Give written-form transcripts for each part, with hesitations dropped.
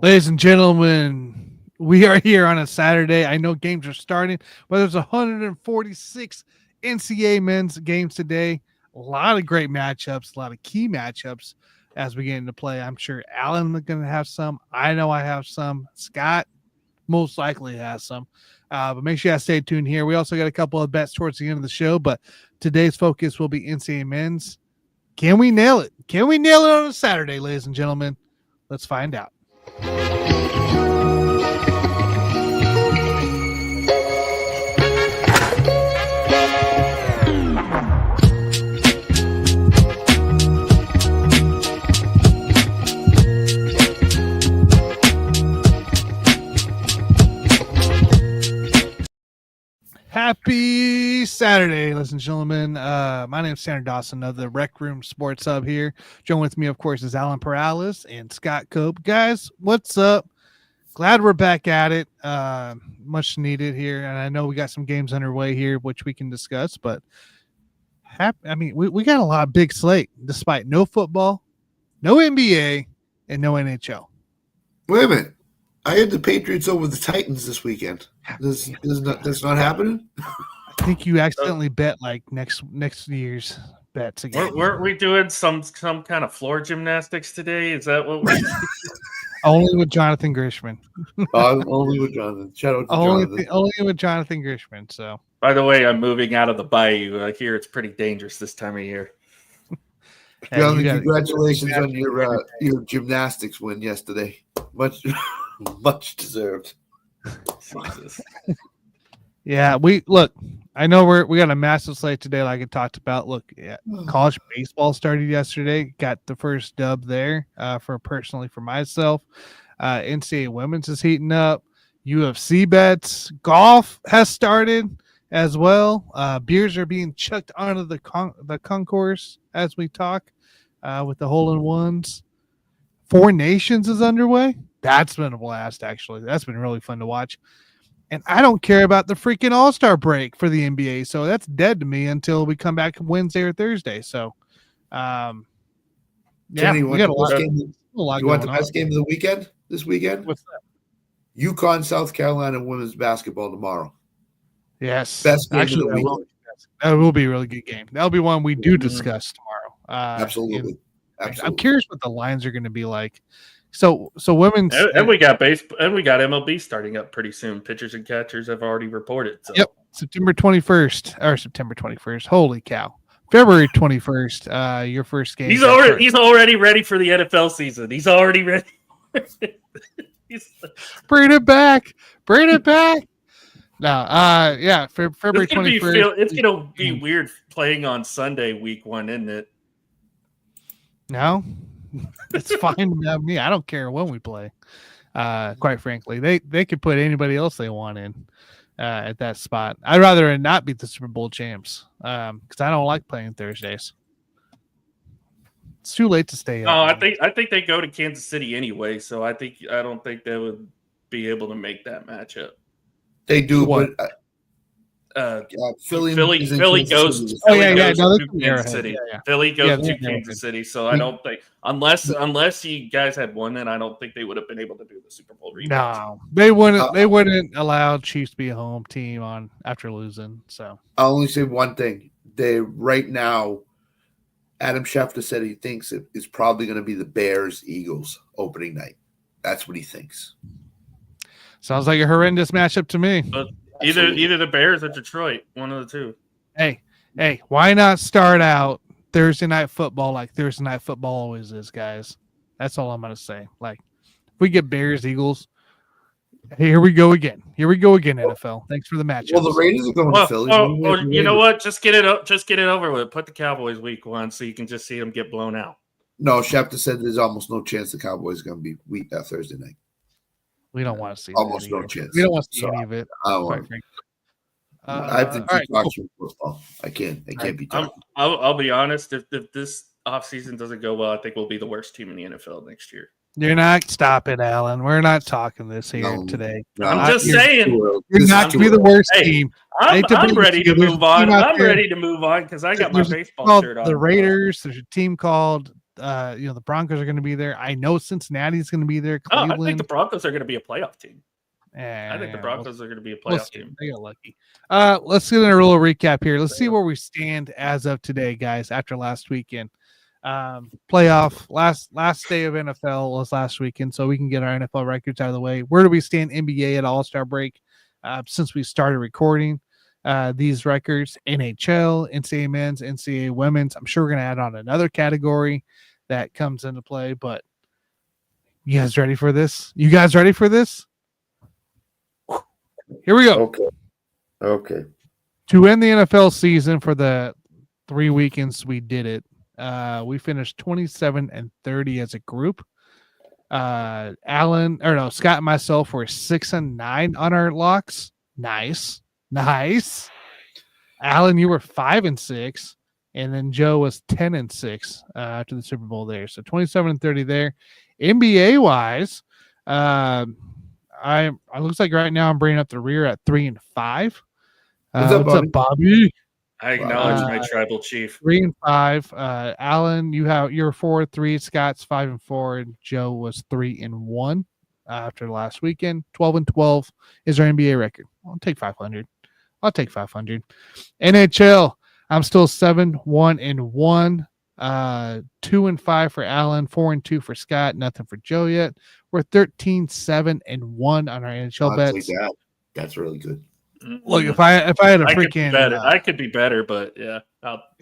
Ladies and gentlemen, we are here on a Saturday. I know games are starting, but there's 146 NCAA men's games today. A lot of great matchups, a lot of key matchups as we get into play. I'm sure Alan is going to have some. I know I have some. Scott most likely has some. But make sure you stay tuned here. We also got a couple of bets towards the end of the show, but today's focus will be NCAA men's. Can we nail it? Can we nail it on a Saturday, ladies and gentlemen? Let's find out. Happy Saturday, ladies and gentlemen. My name is Sandra Dawson of the Rec Room Sports Hub here. Join with me, of course, is Alan Perales and Scott Cobe. Guys, what's up? Glad we're back at it. Much needed here. And I know we got some games underway here, which we can discuss. But, we got a lot of big slate, despite no football, no NBA, and no NHL. Wait a minute. I had the Patriots over the Titans this weekend. That's not happening? I think you accidentally bet like next year's bets again. Weren't we doing some kind of floor gymnastics today? Is that what we're Only with Jonathan Grishman. Only with Jonathan. Shout out to Jonathan. Only with Jonathan Grishman. So, by the way, I'm moving out of the bayou. I hear it's pretty dangerous this time of year. Jonathan, congratulations on your gymnastics win yesterday. Much deserved. Yeah, I know we got a massive slate today, like I talked about. Look, college baseball started yesterday. Got the first dub there for myself. NCAA women's is heating up. UFC bets. Golf has started as well. Beers are being chucked onto the concourse as we talk with the hole-in-ones. Four Nations is underway. That's been a blast, actually. That's been really fun to watch. And I don't care about the freaking All-Star break for the NBA, so that's dead to me until we come back Wednesday or Thursday. So, Jenny, we got a lot you want the best game of the weekend this weekend? What's that? UConn, South Carolina women's basketball tomorrow. Yes. Best game of the weekend. That will be a really good game. That'll be one we do discuss tomorrow. Absolutely. I'm curious what the lines are going to be like. So women's and we got MLB starting up pretty soon. Pitchers and catchers have already reported. So. Yep, September 21st. Holy cow! February 21st. Your first game. He's already ready for the NFL season. He's already ready. Bring it back. No, February 21st. It's gonna be weird playing on Sunday, week 1, isn't it? No. It's fine with me. I don't care when we play. Quite frankly, they could put anybody else they want in at that spot. I'd rather not beat the Super Bowl champs because I don't like playing Thursdays. It's too late to stay up. I think they go to Kansas City anyway, so I don't think they would be able to make that matchup. They do, what? But Philly goes to Kansas City. Yeah. Philly goes to Kansas City. So I don't think unless you guys had won it, I don't think they would have been able to do the Super Bowl rematch. No, they wouldn't. They wouldn't allow Chiefs to be a home team after losing. So I'll only say one thing: right now, Adam Schefter said he thinks it's probably going to be the Bears-Eagles opening night. That's what he thinks. Sounds like a horrendous matchup to me. But either the Bears or Detroit, one of the two. Hey, why not start out Thursday night football like Thursday night football always is, guys? That's all I'm going to say. Like, if we get Bears, Eagles, here we go again, NFL. Thanks for the matchup. Well, the Raiders are going to Philly. Or you know what? Just get it over with. Put the Cowboys week 1 so you can just see them get blown out. No, Schefter said there's almost no chance the Cowboys are going to be Thursday night. We don't want to see almost no chance. We don't want to see any of it. I have to keep watching football. I can't be talking. I'll be honest. If this offseason doesn't go well, I think we'll be the worst team in the NFL next year. You're not. Stop it, Alan. We're not talking this here today. I'm just saying. You're not to be the worst team. I'm ready to move on. I'm ready to move on because I got my baseball shirt on. The Raiders. There's a team called the Broncos are going to be there. I know Cincinnati's going to be there. Oh, Cleveland. I think the Broncos are going to be a playoff team. I think the Yeah, Broncos are going to be a we'll playoff see. team. They got lucky. Let's get in a little recap here. Let's see where we stand as of today, guys, after last weekend. Playoff, last day of NFL was last weekend, so we can get our NFL records out of the way. Where do we stand NBA at All-Star break? Since we started recording these records, NHL, NCAA men's, NCAA women's. I'm sure we're going to add on another category that comes into play, but you guys ready for this? You guys ready for this? Here we go. Okay. To end the NFL season for the 3 weekends we did it, we finished 27-30 as a group. Scott and myself were 6-9 on our locks. Nice. Alan, you were 5-6, and then Joe was 10-6 after the Super Bowl there. So 27-30 there. NBA wise, I looks like right now I'm bringing up the rear at 3-5. What's up, Bobby? I acknowledge my tribal chief. 3-5. Alan, you're 4-3. Scott's 5-4, and Joe was 3-1 after last weekend. 12-12 is our NBA record. I'll take 500. NHL, I'm still 7-1-1. 2-5 for Alan, 4-2 for Scott. Nothing for Joe yet. We're 13-7-1 on our NHL bets. That's really good. Look, if I had a freaking, I could be better, but yeah.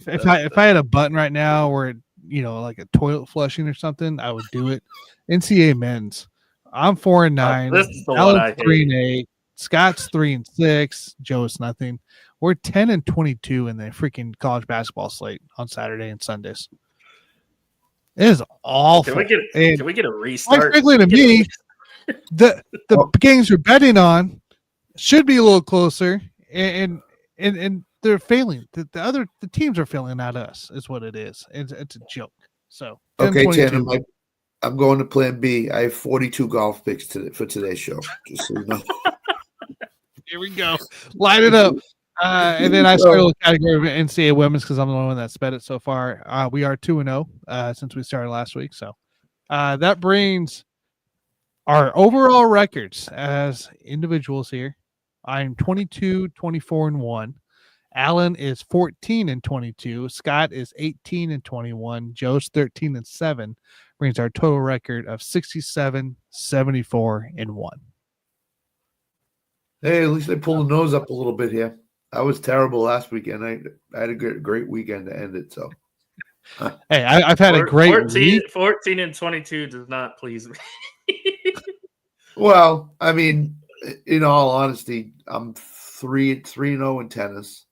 If I had a button right now where like a toilet flushing or something, I would do it. NCAA men's, I'm 4-9. This is the Alan's 3-8. Scott's 3-6. Joe's nothing. We're 10-22 in the freaking college basketball slate on Saturday and Sundays. It is awful. Can we get a restart? Frankly, to me, the games we're betting on should be a little closer, and they're failing. The teams are failing at us, is what it is. It's a joke. So okay, Tanner, I'm going to Plan B. I have 42 golf picks for today's show. Just so you know. Here we go. Line it up. And then I started with category of NCAA women's because I'm the only one that's bet it so far. We are 2-0 since we started last week. So that brings our overall records as individuals here. I'm 22-24-1. Alan is 14-22. Scott is 18-21. Joe's 13-7. Brings our total record of 67-74-1. Hey, at least I pulled the nose up a little bit here. I was terrible last weekend. I had a great weekend to end it. So, hey, I've had a great 14-22 does not please me. Well, I mean, in all honesty, I'm 3-0 in tennis.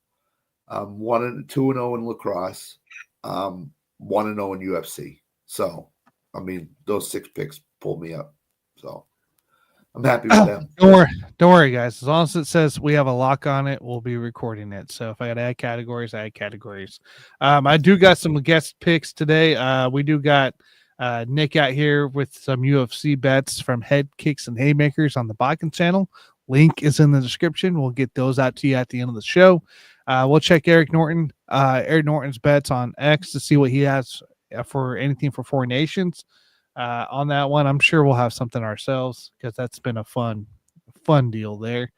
2-0 in lacrosse. 1-0 in UFC. So, I mean, those 6 picks pulled me up. So, I'm happy with them. Don't worry, guys. As long as it says we have a lock on it, we'll be recording it. So if I got to add categories, I add categories. I do got some guest picks today. We do got Nick out here with some UFC bets from Headkicks and Haymakers on the BODKINS channel. Link is in the description. We'll get those out to you at the end of the show. We'll check Eric Norton's bets on X to see what he has for anything for Four Nations. On that one, I'm sure we'll have something ourselves because that's been a fun deal there.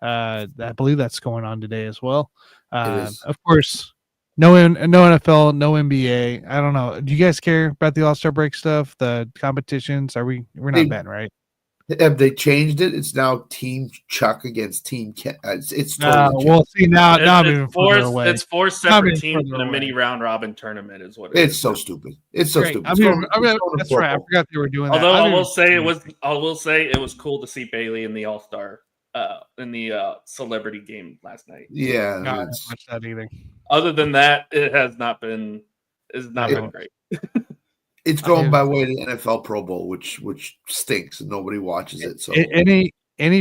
I believe that's going on today as well. Of course, no NFL, no NBA. I don't know. Do you guys care about the All-Star break stuff, the competitions? We're not betting, right? Have they changed it? It's now Team Chuck against Team Ken. It's totally well, see now I'm even further away. It's 4 separate teams in a mini round robin tournament, is what it is. It's so stupid. It's so Great. stupid. That's right. I forgot they were doing that. Although I will say it was cool to see Bailey in the All-Star in the celebrity game last night. Yeah, I didn't watch that either. Other than that, it has not been great. It's going by way of the NFL Pro Bowl, which stinks and nobody watches it. So any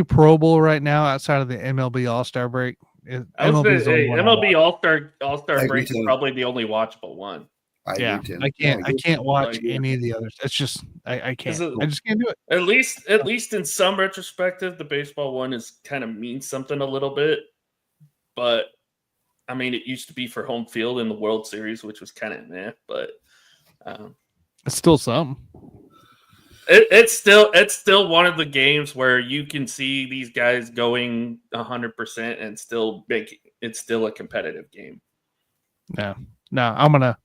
Pro Bowl right now outside of the MLB All-Star break, MLB All-Star break is probably the only watchable one. I can't watch any of the others. It's just I can't. I just can't do it. At least in some retrospective, the baseball one is kind of means something a little bit, but I mean, it used to be for home field in the World Series, which was kind of meh, but. It's still something. It's still one of the games where you can see these guys going 100% and still make it's still a competitive game. No, I'm gonna.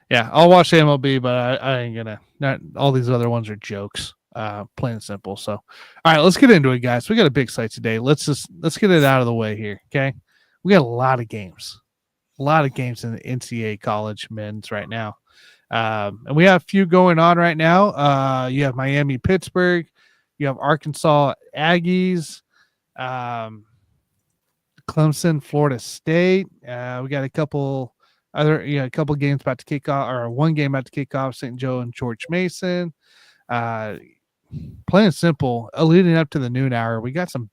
Yeah, I'll watch MLB, but I ain't gonna. Not all these other ones are jokes. Plain and simple. So, all right, let's get into it, guys. We got a big slate today. Let's get it out of the way here. Okay, we got a lot of games in the NCAA college men's right now. And we have a few going on right now. You have Miami, Pittsburgh. You have Arkansas Aggies, Clemson, Florida State. We got a couple games about to kick off, or one game about to kick off. St. Joe and George Mason. Plain and simple, leading up to the noon hour, we got some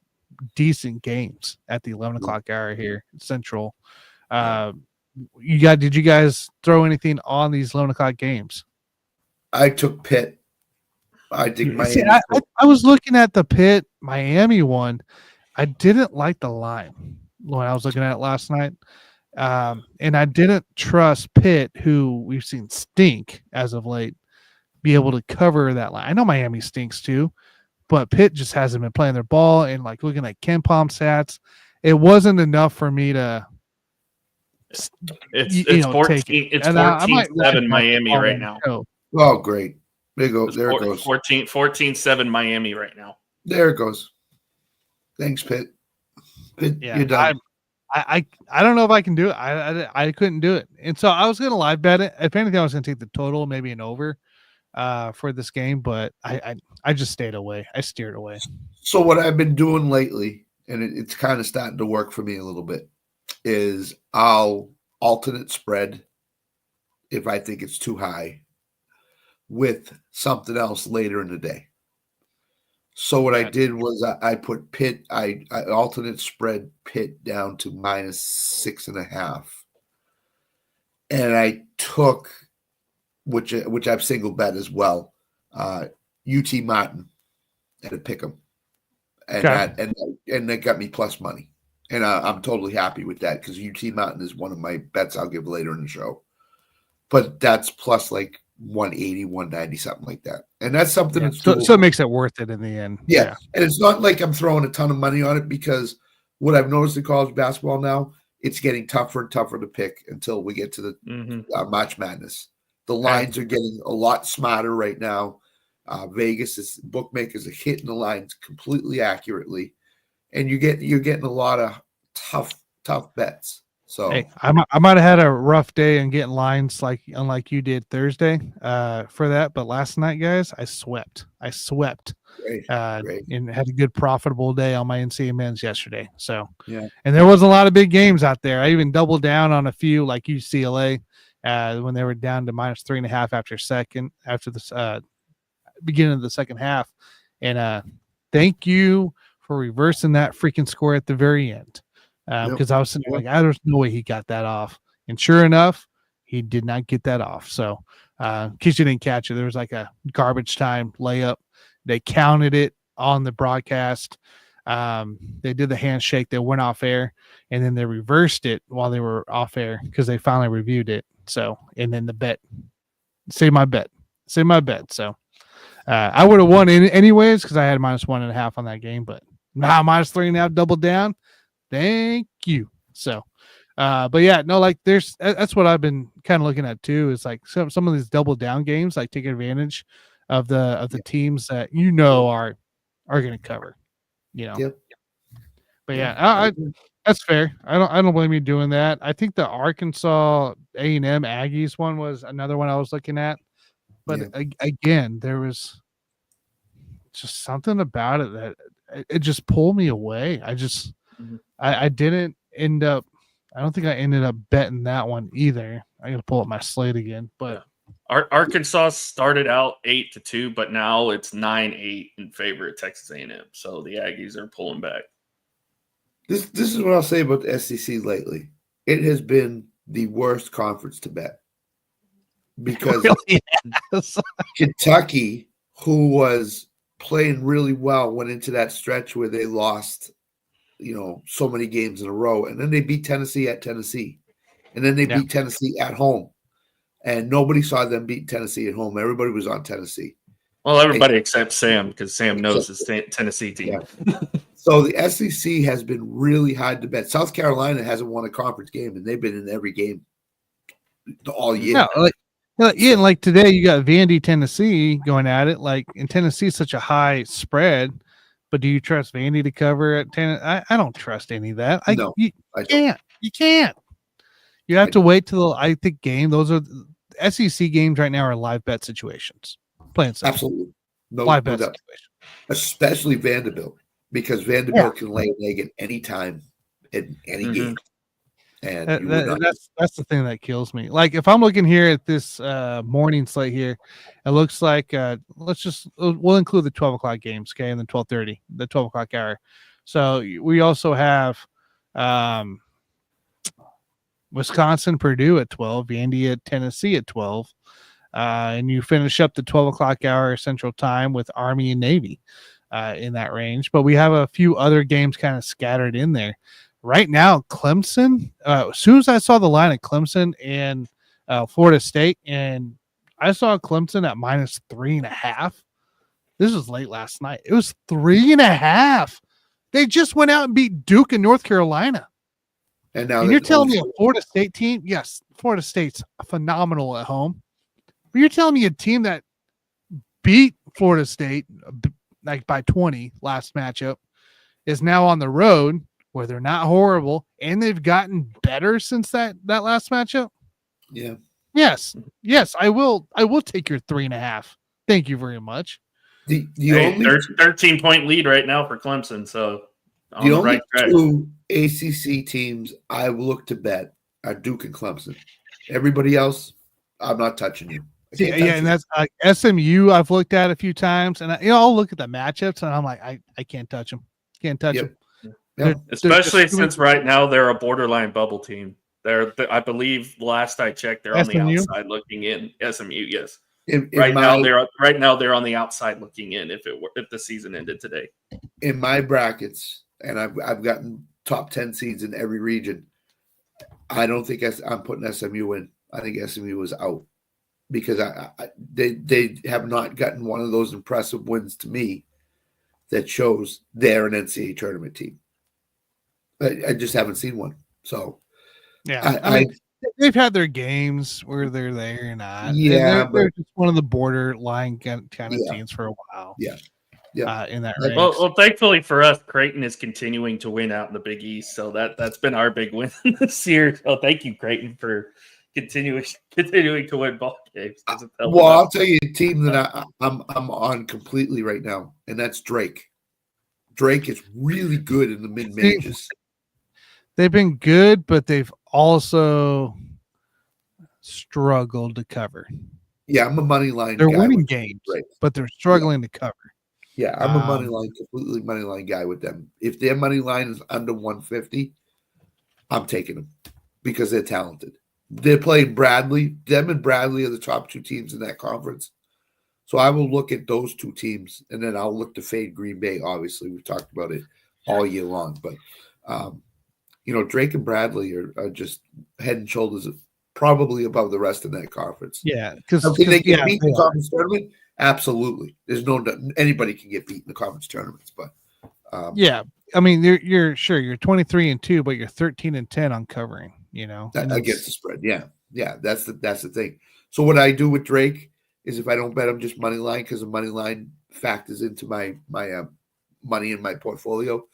decent games at the 11 o'clock hour here Central. Did you guys throw anything on these 11 o'clock games? I took Pitt. I think Miami. See, I was looking at the Pitt Miami one. I didn't like the line when I was looking at it last night. And I didn't trust Pitt, who we've seen stink as of late, be able to cover that line. I know Miami stinks too, but Pitt just hasn't been playing their ball. And like looking at Ken Palm stats, it wasn't enough for me to. It's 14-7 Miami right now. Oh, great. There it goes. 14-7 Miami right now. There it goes. Thanks, Pitt. Yeah, you're done. I don't know if I can do it. I couldn't do it. And so I was going to live bet it. If anything, I was going to take the total, maybe an over for this game, but I just stayed away. I steered away. So what I've been doing lately, and it's kind of starting to work for me a little bit, is I'll alternate spread if I think it's too high with something else later in the day. So what I did was I put Pitt, I alternate spread Pitt down to -6.5. And I took, which I've single bet as well, UT Martin and a pick 'em. And that got me plus money. And I'm totally happy with that because UT Mountain is one of my bets I'll give later in the show. But that's plus like 180, 190, something like that. And that's something that's so it makes it worth it in the end. Yeah. And it's not like I'm throwing a ton of money on it because what I've noticed in college basketball now, it's getting tougher and tougher to pick until we get to the March Madness. The lines are getting a lot smarter right now. Bookmakers are hitting the lines completely accurately. And you're getting a lot of tough bets. So hey, I might have had a rough day in getting lines unlike you did Thursday for that, but last night, guys, I swept. Great. And had a good profitable day on my NCAA men's yesterday. So yeah, and there was a lot of big games out there. I even doubled down on a few like UCLA when they were down to -3.5 after the beginning of the second half. And thank you for reversing that freaking score at the very end. Because I was sitting like, there's no way he got that off. And sure enough, he did not get that off. So in case you didn't catch it, there was like a garbage time layup. They counted it on the broadcast. They did the handshake. They went off air, and then they reversed it while they were off air because they finally reviewed it. So, and then the bet, say my bet. So I would have won anyways because I had -1.5 on that game, but now -3.5 double down. Thank you. So, but yeah, no, like that's what I've been kind of looking at too. Is like some of these double down games, like take advantage of the teams that are going to cover. Yep. But yeah, that's fair. I don't blame you doing that. I think the Arkansas A&M Aggies one was another one I was looking at, but again, there was just something about it that it just pulled me away. I didn't end up. I don't think I ended up betting that one either. I got to pull up my slate again. But Arkansas started out 8-2, but now it's 9-8 in favor of Texas A&M. So the Aggies are pulling back. This is what I'll say about the SEC lately. It has been the worst conference to bet because Kentucky, who was playing really well, went into that stretch where they lost so many games in a row. And then they beat Tennessee at Tennessee. And then they beat Tennessee at home. and nobody saw them beat Tennessee at home. Everybody was on Tennessee. Well, everybody except Sam, because Sam knows his Tennessee team. Yeah. So the SEC has been really hard to bet. South Carolina hasn't won a conference game, and they've been in every game all year. No, like today you got Vandy, Tennessee going at it. Like, in Tennessee, such a high spread, but do you trust Vandy to cover at 10? I don't trust any of that. You can't. You can't. You have to wait till game. Those are SEC games right now are live bet situations. Plain simple. Absolutely. Live bet situation. Especially Vanderbilt, because Vanderbilt can lay an egg at any time in any game. And that's the thing that kills me. Like, if I'm looking here at this morning slate here, it looks like we'll include the 12 o'clock games, okay, and then 12:30, the 12 o'clock hour. So we also have Wisconsin, Purdue at 12, Vandy at Tennessee at 12, and you finish up the 12 o'clock hour Central Time with Army and Navy in that range. But we have a few other games kind of scattered in there. Right now, Clemson, as soon as I saw the line of Clemson and Florida State, and I saw Clemson at -3.5. This was late last night. It was 3.5. They just went out and beat Duke in North Carolina. And you're telling me a Florida State team? Yes, Florida State's phenomenal at home. But you're telling me a team that beat Florida State like by 20 last matchup is now on the road where they're not horrible and they've gotten better since that last matchup? Yeah. Yes, I will take your 3.5. Thank you very much. The 13-point lead right now for Clemson, so the only two ACC teams I look to bet are Duke and Clemson. Everybody else, I'm not touching you. And that's SMU. I've looked at a few times, and I'll look at the matchups, and I'm like, I can't touch them. Can't touch them. Yep. Especially since right now they're a borderline bubble team. I believe last I checked, they're on the outside looking in. SMU, yes. Right now they're on the outside looking in. If the season ended today, in my brackets, and I've gotten top 10 seeds in every region. I don't think I'm putting SMU in. I think SMU is out because they have not gotten one of those impressive wins to me that shows they're an NCAA tournament team. I just haven't seen one. So yeah, I mean, they've had their games where they're there or not. Yeah, they're just one of the borderline kind of teams for a while. Yeah. In that range. Well, thankfully for us, Creighton is continuing to win out in the Big East, so that's been our big win this year. So thank you, Creighton, for continuing to win ball games. Well, I'll tell you a team that I'm on completely right now, and that's Drake. Drake is really good in the mid majors. They've been good, but they've also struggled to cover. Yeah, I'm a money line. They're winning games, but they're struggling to cover. Yeah, I'm a completely money line guy with them. If their money line is under 150, I'm taking them because they're talented. They're playing Bradley. Them and Bradley are the top two teams in that conference. So I will look at those two teams, and then I'll look to fade Green Bay. Obviously, we've talked about it all year long. But, Drake and Bradley are just head and shoulders probably above the rest of that conference. Yeah, because they can beat the conference tournament. Absolutely, there's anybody can get beat in the conference tournaments, but yeah, I mean you're 23-2, but you're 13-10 on covering. Against the spread. Yeah, that's the thing. So what I do with Drake is if I don't bet him just money line because the money line factors into my money in my portfolio,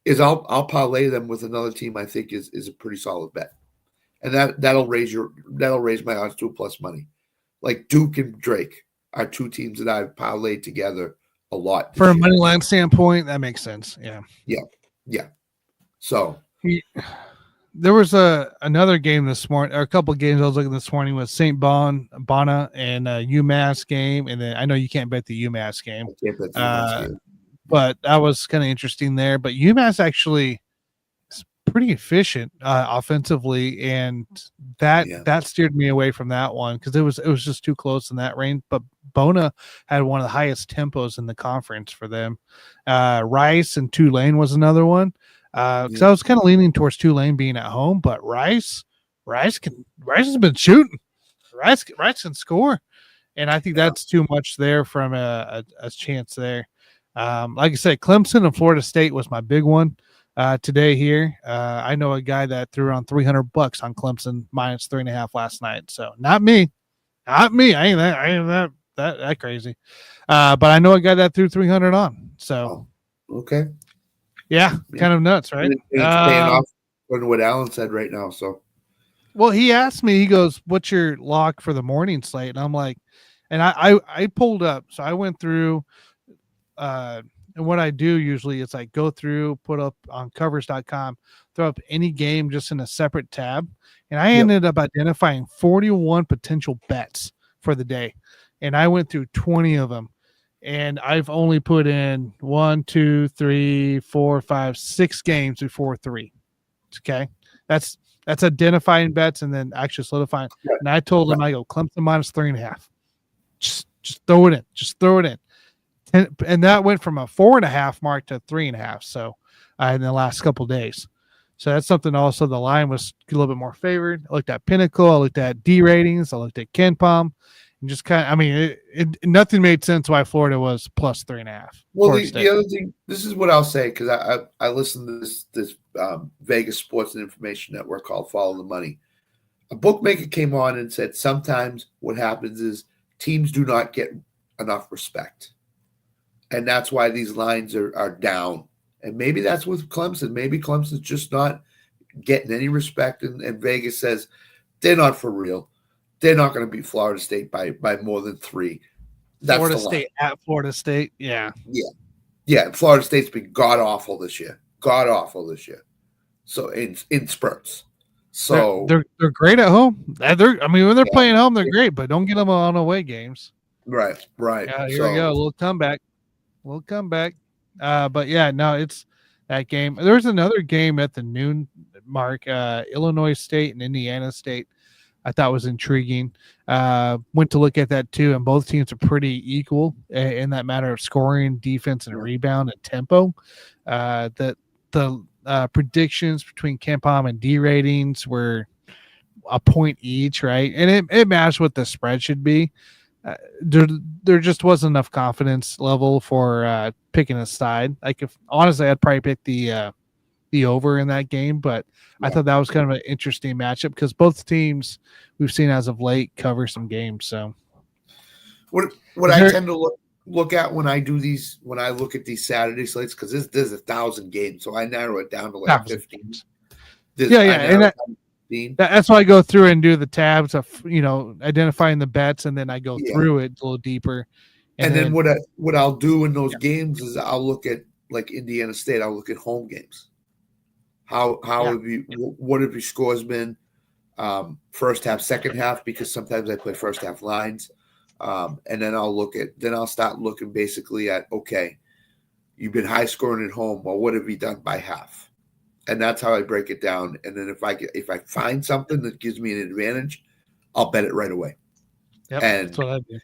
is I'll parlay them with another team I think is a pretty solid bet, and that'll raise my odds to a plus money, like Duke and Drake. Are two teams that I've parlayed together a lot. For a money line standpoint, that makes sense. Yeah. So there was another game this morning, or a couple of games I was looking this morning with St. Bona and UMass game, and then I know you can't bet the UMass game, but that was kind of interesting there. But UMass actually is pretty efficient offensively, and that steered me away from that one because it was just too close in that range. But Bona had one of the highest tempos in the conference for them. Rice and Tulane was another one because I was kind of leaning towards Tulane being at home, but Rice has been shooting. Rice can score. And I think that's too much there from a chance there. Like I said, Clemson and Florida State was my big one today here. I know a guy that threw around $300 on Clemson minus 3.5 last night. So not me. I ain't that crazy. But I know a guy that threw 300 on. So okay. Yeah, kind of nuts, right? It's paying off on what Alan said right now. So well, he asked me, he goes, "What's your lock for the morning slate?" And I'm like, and I pulled up. So I went through and what I do usually is I go through, put up on covers.com, throw up any game just in a separate tab. And I ended up identifying 41 potential bets for the day. And I went through 20 of them. And I've only put in 1, 2, 3, 4, 5, 6 games before 3. Okay. That's identifying bets and then actually solidifying. Right. And I told him, I go, Clemson minus 3.5. Just throw it in. Just throw it in. And that went from a 4.5 mark to 3.5. So in the last couple of days. So that's something also the line was a little bit more favored. I looked at Pinnacle. I looked at D ratings. I looked at Ncaam. And just kind of, I mean, nothing made sense why Florida was plus 3.5. Well, the other thing, this is what I'll say, because I listened to this Vegas Sports and Information Network called Follow the Money. A bookmaker came on and said sometimes what happens is teams do not get enough respect. And that's why these lines are down. And maybe that's with Clemson. Maybe Clemson's just not getting any respect. And Vegas says they're not for real. They're not going to beat Florida State by more than 3. That's Florida State at Florida State. Yeah. Yeah. Florida State's been god awful this year. So in spurts. So they're great at home. When they're playing home, they're great, but don't get them on away games. Right. Yeah, here we go. A little comeback. But yeah, no, it's that game. There's another game at the noon mark. Illinois State and Indiana State. I thought was intriguing. Went to look at that too, and both teams are pretty equal in that matter of scoring, defense, and rebound and tempo. The predictions between Ncaam and D ratings were a point each, right? And it matched what the spread should be. There just wasn't enough confidence level for picking a side. Like if honestly, I'd probably pick the over in that game, but I thought that was kind of an interesting matchup because both teams we've seen as of late cover some games. So what I tend to look at when I do these, when I look at these Saturday slates, because there's 1,000 games, so I narrow it down to like 15. That's why I go through and do the tabs of identifying the bets, and then I go through it a little deeper. And then what I'll do in those games is I'll look at like Indiana State. I'll look at home games. What have your scores been? First half, second half, because sometimes I play first half lines. And then I'll start looking basically at, okay, you've been high scoring at home. Well, what have you done by half? And that's how I break it down. And then if I find something that gives me an advantage, I'll bet it right away. Yep, and that's what I do.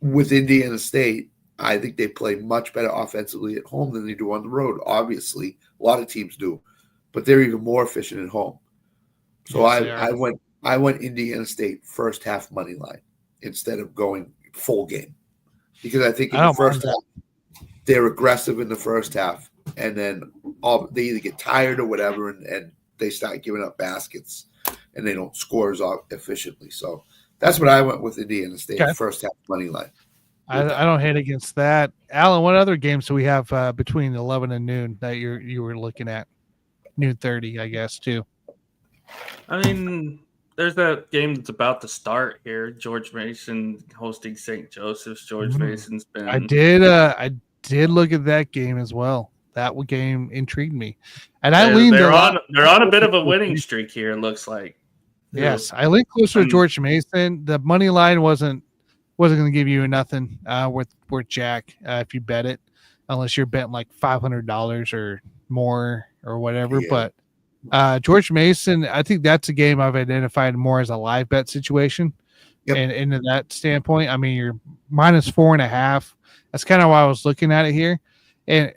With Indiana State, I think they play much better offensively at home than they do on the road. Obviously, a lot of teams do, but they're even more efficient at home. So yes, I went Indiana State first half money line instead of going full game, because I think in the first half they're aggressive in the first half, and then they either get tired or whatever, and they start giving up baskets, and they don't score as efficiently. So that's what I went with Indiana State first half money line. I don't hate against that. Alan, what other games do we have between 11 and noon that you were looking at? Noon 30, I guess, too. I mean, there's that game that's about to start here. George Mason hosting St. Joseph's. George Mason's been. I did look at that game as well. That game intrigued me, and they're on a bit of a winning streak here. It looks like. Yes, I leaned closer to George Mason. The money line wasn't going to give you nothing worth jack if you bet it, unless you're betting like $500 or more or whatever. Yeah. But George Mason, I think that's a game I've identified more as a live bet situation. Yep. And into that standpoint, I mean, you're minus 4.5. That's kind of why I was looking at it here. And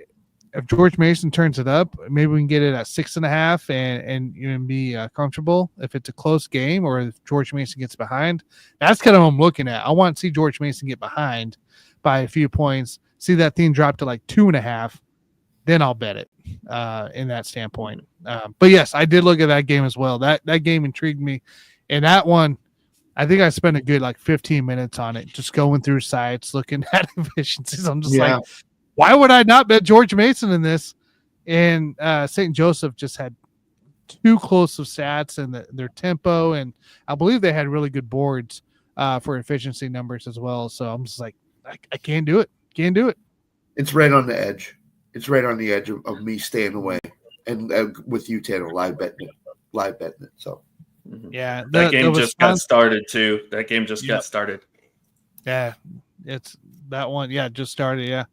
if George Mason turns it up, maybe we can get it at 6.5 and be comfortable. If it's a close game or if George Mason gets behind, that's kind of what I'm looking at. I want to see George Mason get behind by a few points, see that thing drop to like 2.5, then I'll bet it in that standpoint. But yes, I did look at that game as well. That game intrigued me. And that one, I think I spent a good like 15 minutes on it, just going through sites, looking at efficiencies. I'm just like, why would I not bet George Mason in this? And St. Joseph just had too close of stats and their tempo, and I believe they had really good boards for efficiency numbers as well. So I'm just like, I can't do it. Can't do it. It's right on the edge. It's right on the edge of me staying away, and with you, Tanner, live betting it. So yeah, that game just got started too. That game just got started. Yeah, it's that one. Yeah, just started. Yeah.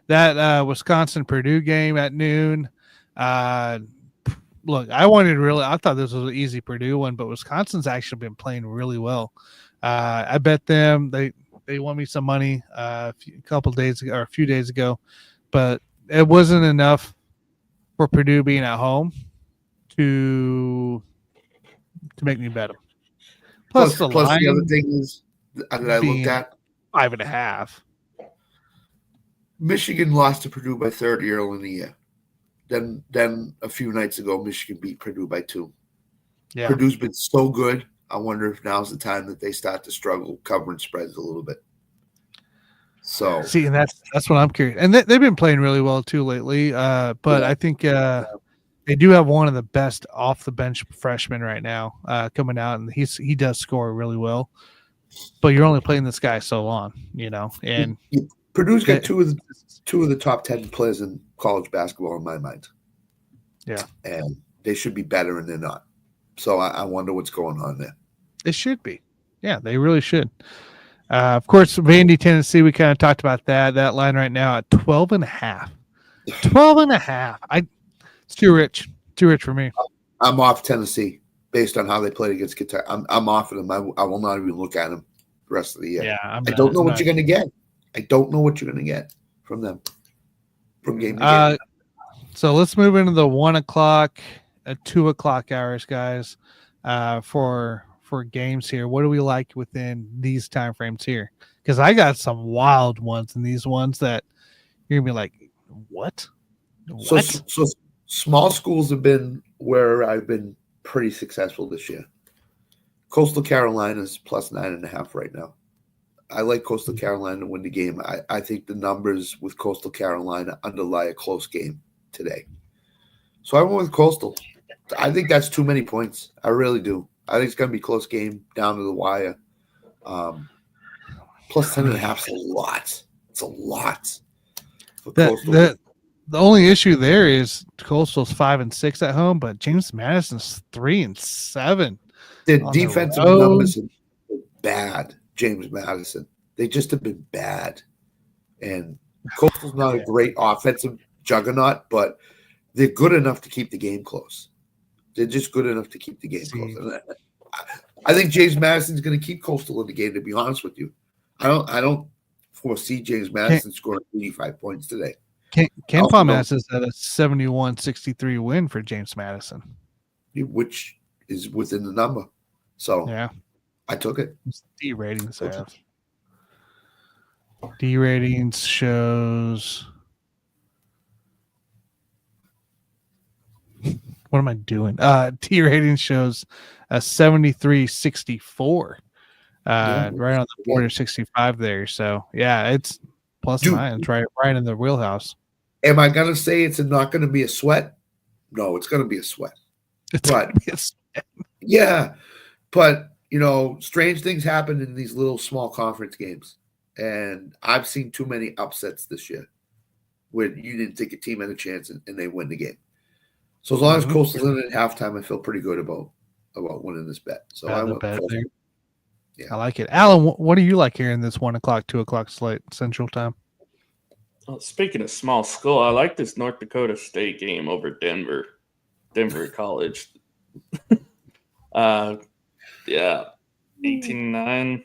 That Wisconsin-Purdue game at noon. Look, I thought this was an easy Purdue one, but Wisconsin's actually been playing really well. I bet them. They won me some money a few days ago, but it wasn't enough for Purdue being at home to make me bet them. Plus the other thing is that I looked at 5.5. Michigan lost to Purdue by 30 early in the year. Then a few nights ago, Michigan beat Purdue by 2. Yeah. Purdue's been so good. I wonder if now's the time that they start to struggle covering spreads a little bit. So see, and that's what I'm curious. And they've been playing really well too lately. But I think they do have one of the best off the bench freshmen right now coming out, and he does score really well. But you're only playing this guy so long, and. Purdue's got two of the top 10 players in college basketball in my mind. Yeah. And they should be better, and they're not. So I wonder what's going on there. It should be. Yeah, they really should. Of course, Vandy, Tennessee, we kind of talked about that. That line right now at 12.5. 12.5. It's too rich. Too rich for me. I'm off Tennessee based on how they played against Kentucky. I'm off of them. I will not even look at them the rest of the year. Yeah, I don't know what you're going to get. I don't know what you're going to get from them from game to game. So let's move into the 1 o'clock, 2 o'clock hours, guys, for games here. What do we like within these time frames here? Because I got some wild ones in these ones that you're going to be like, what? So small schools have been where I've been pretty successful this year. Coastal Carolina's plus 9.5 right now. I like Coastal Carolina to win the game. I think the numbers with Coastal Carolina underlie a close game today. So I went with Coastal. I think that's too many points. I really do. I think it's going to be a close game down to the wire. Plus 10.5 is a lot. It's a lot. For Coastal. The only issue there is Coastal's 5-6 at home, but James Madison's 3-7. The defensive numbers are bad. James Madison. They just have been bad. And Coastal's not a great offensive juggernaut, but they're good enough to keep the game close. They're just good enough to keep the game close. And I think James Madison's going to keep Coastal in the game, to be honest with you. I don't foresee James Madison scoring 85 points today. Ken Palmas has had a 71-63 win for James Madison. Which is within the number. So yeah. I took it. D ratings have. D ratings shows. What am I doing? D ratings shows a 73-64. Right on the border 65 there. So yeah, it's plus 9. It's right in the wheelhouse. Am I gonna say it's not gonna be a sweat? No, it's gonna be a sweat. It's gonna be a sweat. Yeah, but strange things happen in these little small conference games. And I've seen too many upsets this year where you didn't think a team had a chance and they win the game. So as long as Coastal's in at halftime, I feel pretty good about winning this bet. So I went bet there. Yeah. I like it. Alan, what do you like here in this 1 o'clock, 2 o'clock slate Central Time? Well, speaking of small school, I like this North Dakota State game over Denver College. Yeah, 18-9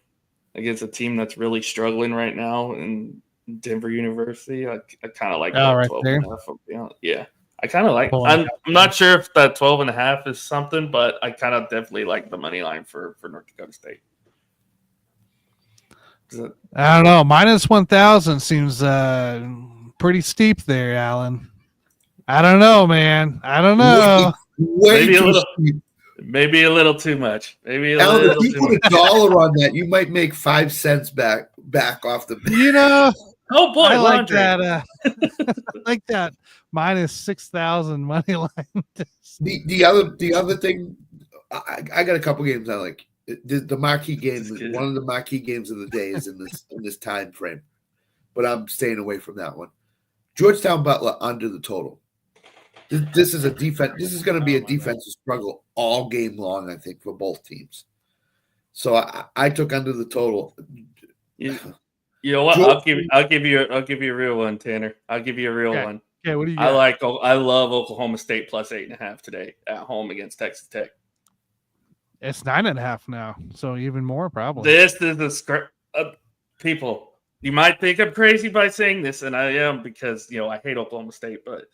against a team that's really struggling right now, and Denver University. I kind of like that right 12.5. Yeah, I kind of like. I'm not sure if that 12.5 is something, but I kind of definitely like the money line for North Dakota State. I don't know. Minus 1,000 seems pretty steep there, Alan. I don't know, man. I don't know. Maybe a little too much. Maybe a Alan, little if you put $1 on that, you might make 5 cents back off the. You know. Oh boy, I like laundry. that. I like that minus 6,000 money line. The other thing, I got a couple games I like. The marquee game, one of the marquee games of the day is in this time frame, but I'm staying away from that one. Georgetown Butler under the total. This is a defense. This is going to be a defensive struggle all game long, I think, for both teams. So I took under the total. You know what? I'll give you a real one, Tanner. I'll give you a real one. Okay, what do you got? I love Oklahoma State plus 8.5 today at home against Texas Tech. It's 9.5 now, so even more probably. This is the script. People, you might think I'm crazy by saying this, and I am because I hate Oklahoma State. But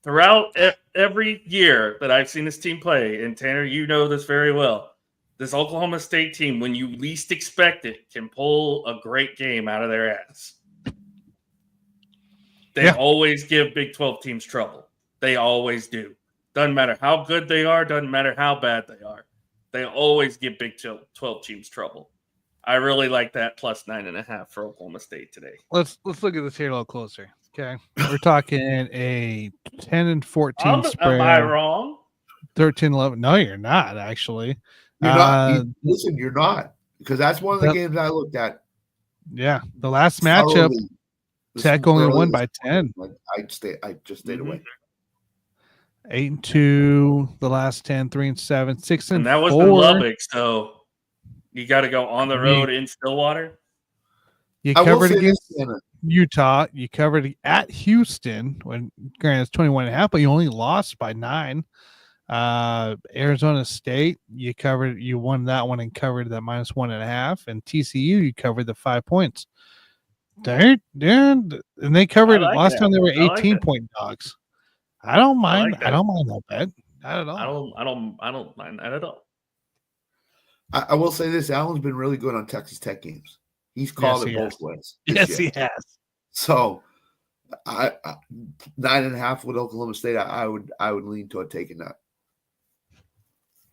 throughout every year that I've seen this team play, and Tanner, you know this very well, this Oklahoma State team, when you least expect it, can pull a great game out of their ass. They always give Big 12 teams trouble. They always do. Doesn't matter how good they are. Doesn't matter how bad they are. They always give Big 12 teams trouble. I really like that plus 9.5 for Oklahoma State today. Let's look at this here a little closer. Okay, we're talking a 10-14 spread. Am I wrong? 13-11. No, you're not actually. You're not. Listen, you're not, because that's one of the games I looked at. Yeah, the last matchup, Tech only won by 10. I just stayed away. 8-2, the last 10, 3-7, 6-4. And that was in Lubbock, so you got to go on the road in Stillwater. You covered against Utah. You covered at Houston when granted it's 21.5, but you only lost by 9. Arizona State, you won that one and covered that minus 1.5, and TCU you covered the 5 points. And they covered last time they were 18-point dogs. I don't mind. I don't mind that bet. Not at all. I don't mind that at all. I will say this: Alan's been really good on Texas Tech games. He's called it both ways. Yes, he has. So, 9.5 with Oklahoma State. I would lean toward taking that.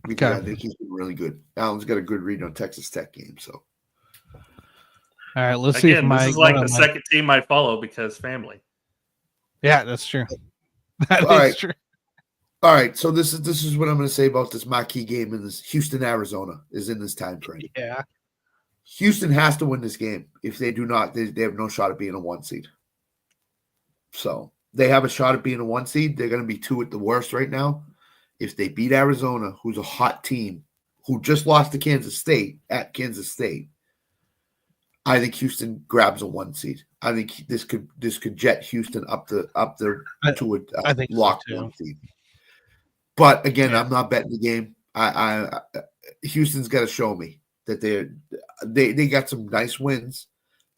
Because I think he's been really good. Alan's got a good read on Texas Tech game. So, all right, let's see if this is like the second team I follow because family. Yeah, that's true. That is true. All right, so this is what I'm going to say about this marquee game in this Houston, Arizona is in this time frame. Yeah, Houston has to win this game. If they do not, they have no shot at being a 1 seed. So they have a shot at being a 1 seed. They're going to be 2 at the worst right now. If they beat Arizona, who's a hot team, who just lost to Kansas State at Kansas State, I think Houston grabs a 1 seed. I think this could jet Houston up to a locked 1 seed. But again, I'm not betting the game. Houston's got to show me that they got some nice wins.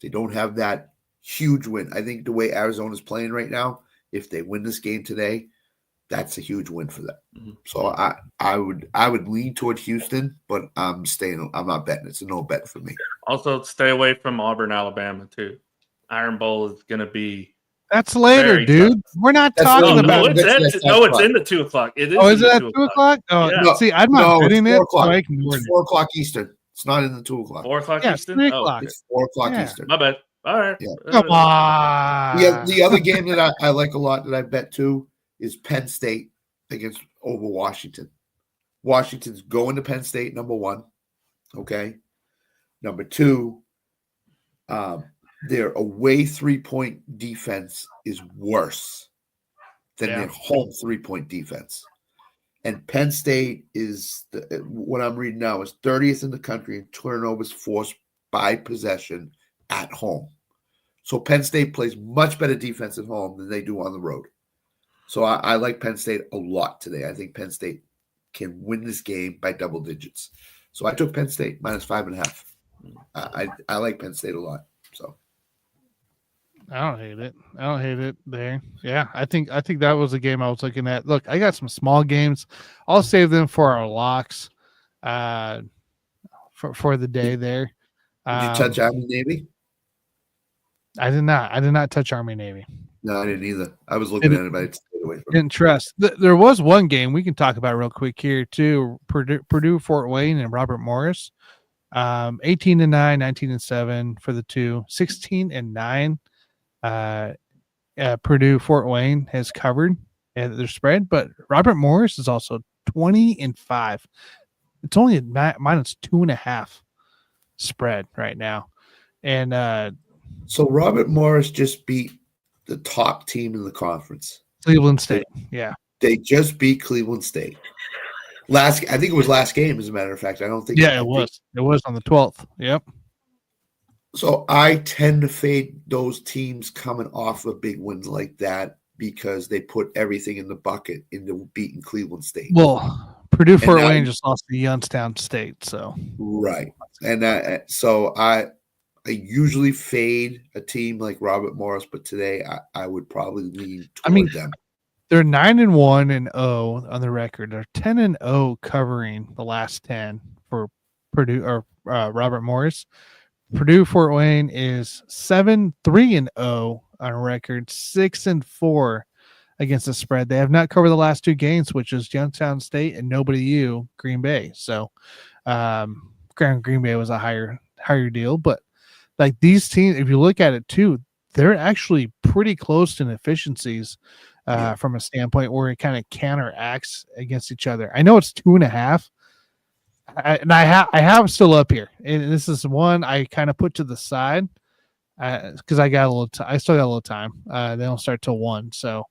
They don't have that huge win. I think the way Arizona's playing right now, if they win this game today, that's a huge win for them. Mm-hmm. So I would lean toward Houston, but I'm not betting. It's a no bet for me. Also, stay away from Auburn, Alabama too. Iron Bowl is going to be. That's later, dude. Tough. We're not talking about it. It's in the 2 o'clock. It is. Oh, is it at 2 o'clock? Oh, yeah. See, I'm not betting it. It's 4 o'clock Eastern. It's not in the 2 o'clock. 4 o'clock Eastern? 3 o'clock. It's 4 o'clock Eastern. My bad. All right. Yeah. Come on. The other game that I like a lot that I bet too is Penn State over Washington. Washington's going to Penn State, number 1. Okay. Number 2, their away 3-point defense is worse than their home 3-point defense. And Penn State is, what I'm reading now, is 30th in the country in turnovers forced by possession at home. So Penn State plays much better defense at home than they do on the road. So I like Penn State a lot today. I think Penn State can win this game by double digits. So I took Penn State minus 5.5. I like Penn State a lot. So I don't hate it. I don't hate it there. Yeah, I think that was a game I was looking at. Look, I got some small games. I'll save them for our locks for the day there. Did you touch Army Navy? I did not. I did not touch Army Navy. No, I didn't either. I was looking at it, but I stayed away from it. Didn't trust. There was one game we can talk about real quick here too. Purdue, Fort Wayne, and Robert Morris. 18-9, 19-7 for the two. 16-9. Purdue, Fort Wayne has covered their spread, but Robert Morris is also 20-5. It's only a minus 2.5 spread right now, and so Robert Morris just beat the top team in the conference, Cleveland State. Yeah, they just beat Cleveland State. I think it was last game, as a matter of fact. I don't think. Yeah, it was. It was on the 12th. Yep. So I tend to fade those teams coming off of big wins like that because they put everything in the bucket into beating Cleveland State. Well, Purdue Fort Wayne just lost to Youngstown State, so right. And so I usually fade a team like Robert Morris, but today I would probably lean toward them. They're 9-1 and 0 on the record. They're 10-0 covering the last 10 for Purdue or Robert Morris. Purdue Fort Wayne is 7-3-0 on record, 6-4 against the spread. They have not covered the last two games, which is Youngstown State and Green Bay. So, Green Bay was a higher deal, but like these teams, if you look at it too, they're actually pretty close in efficiencies from a standpoint where it kind of counteracts against each other. I know it's 2.5. I have still up here, and this is one I kind of put to the side because I got a little. I still got a little time. They don't start till 1, so.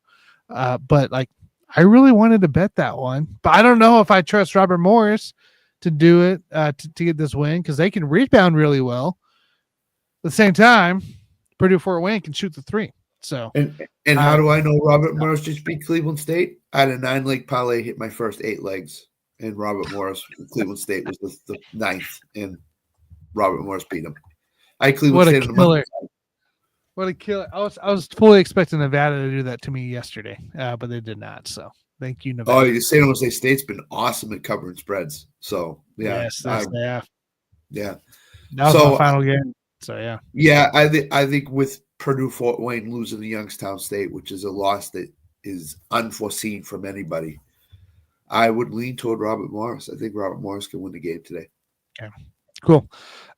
But like, I really wanted to bet that one, but I don't know if I trust Robert Morris to do it to get this win because they can rebound really well. At the same time, Purdue Fort Wayne can shoot the 3. So and how do I know Robert Morris just beat Cleveland State? I had a 9-leg parlay, hit my first 8 legs. And Robert Morris, Cleveland State was the 9th, and Robert Morris beat him. Cleveland State in the month. What a killer! I was fully expecting Nevada to do that to me yesterday, but they did not. So thank you, Nevada. Oh, you San Jose State's been awesome at covering spreads. So yeah, yes, they have. Yeah, that was my final game. So yeah, yeah. I think with Purdue Fort Wayne losing to Youngstown State, which is a loss that is unforeseen from anybody, I would lean toward Robert Morris. I think Robert Morris can win the game today. Okay, cool.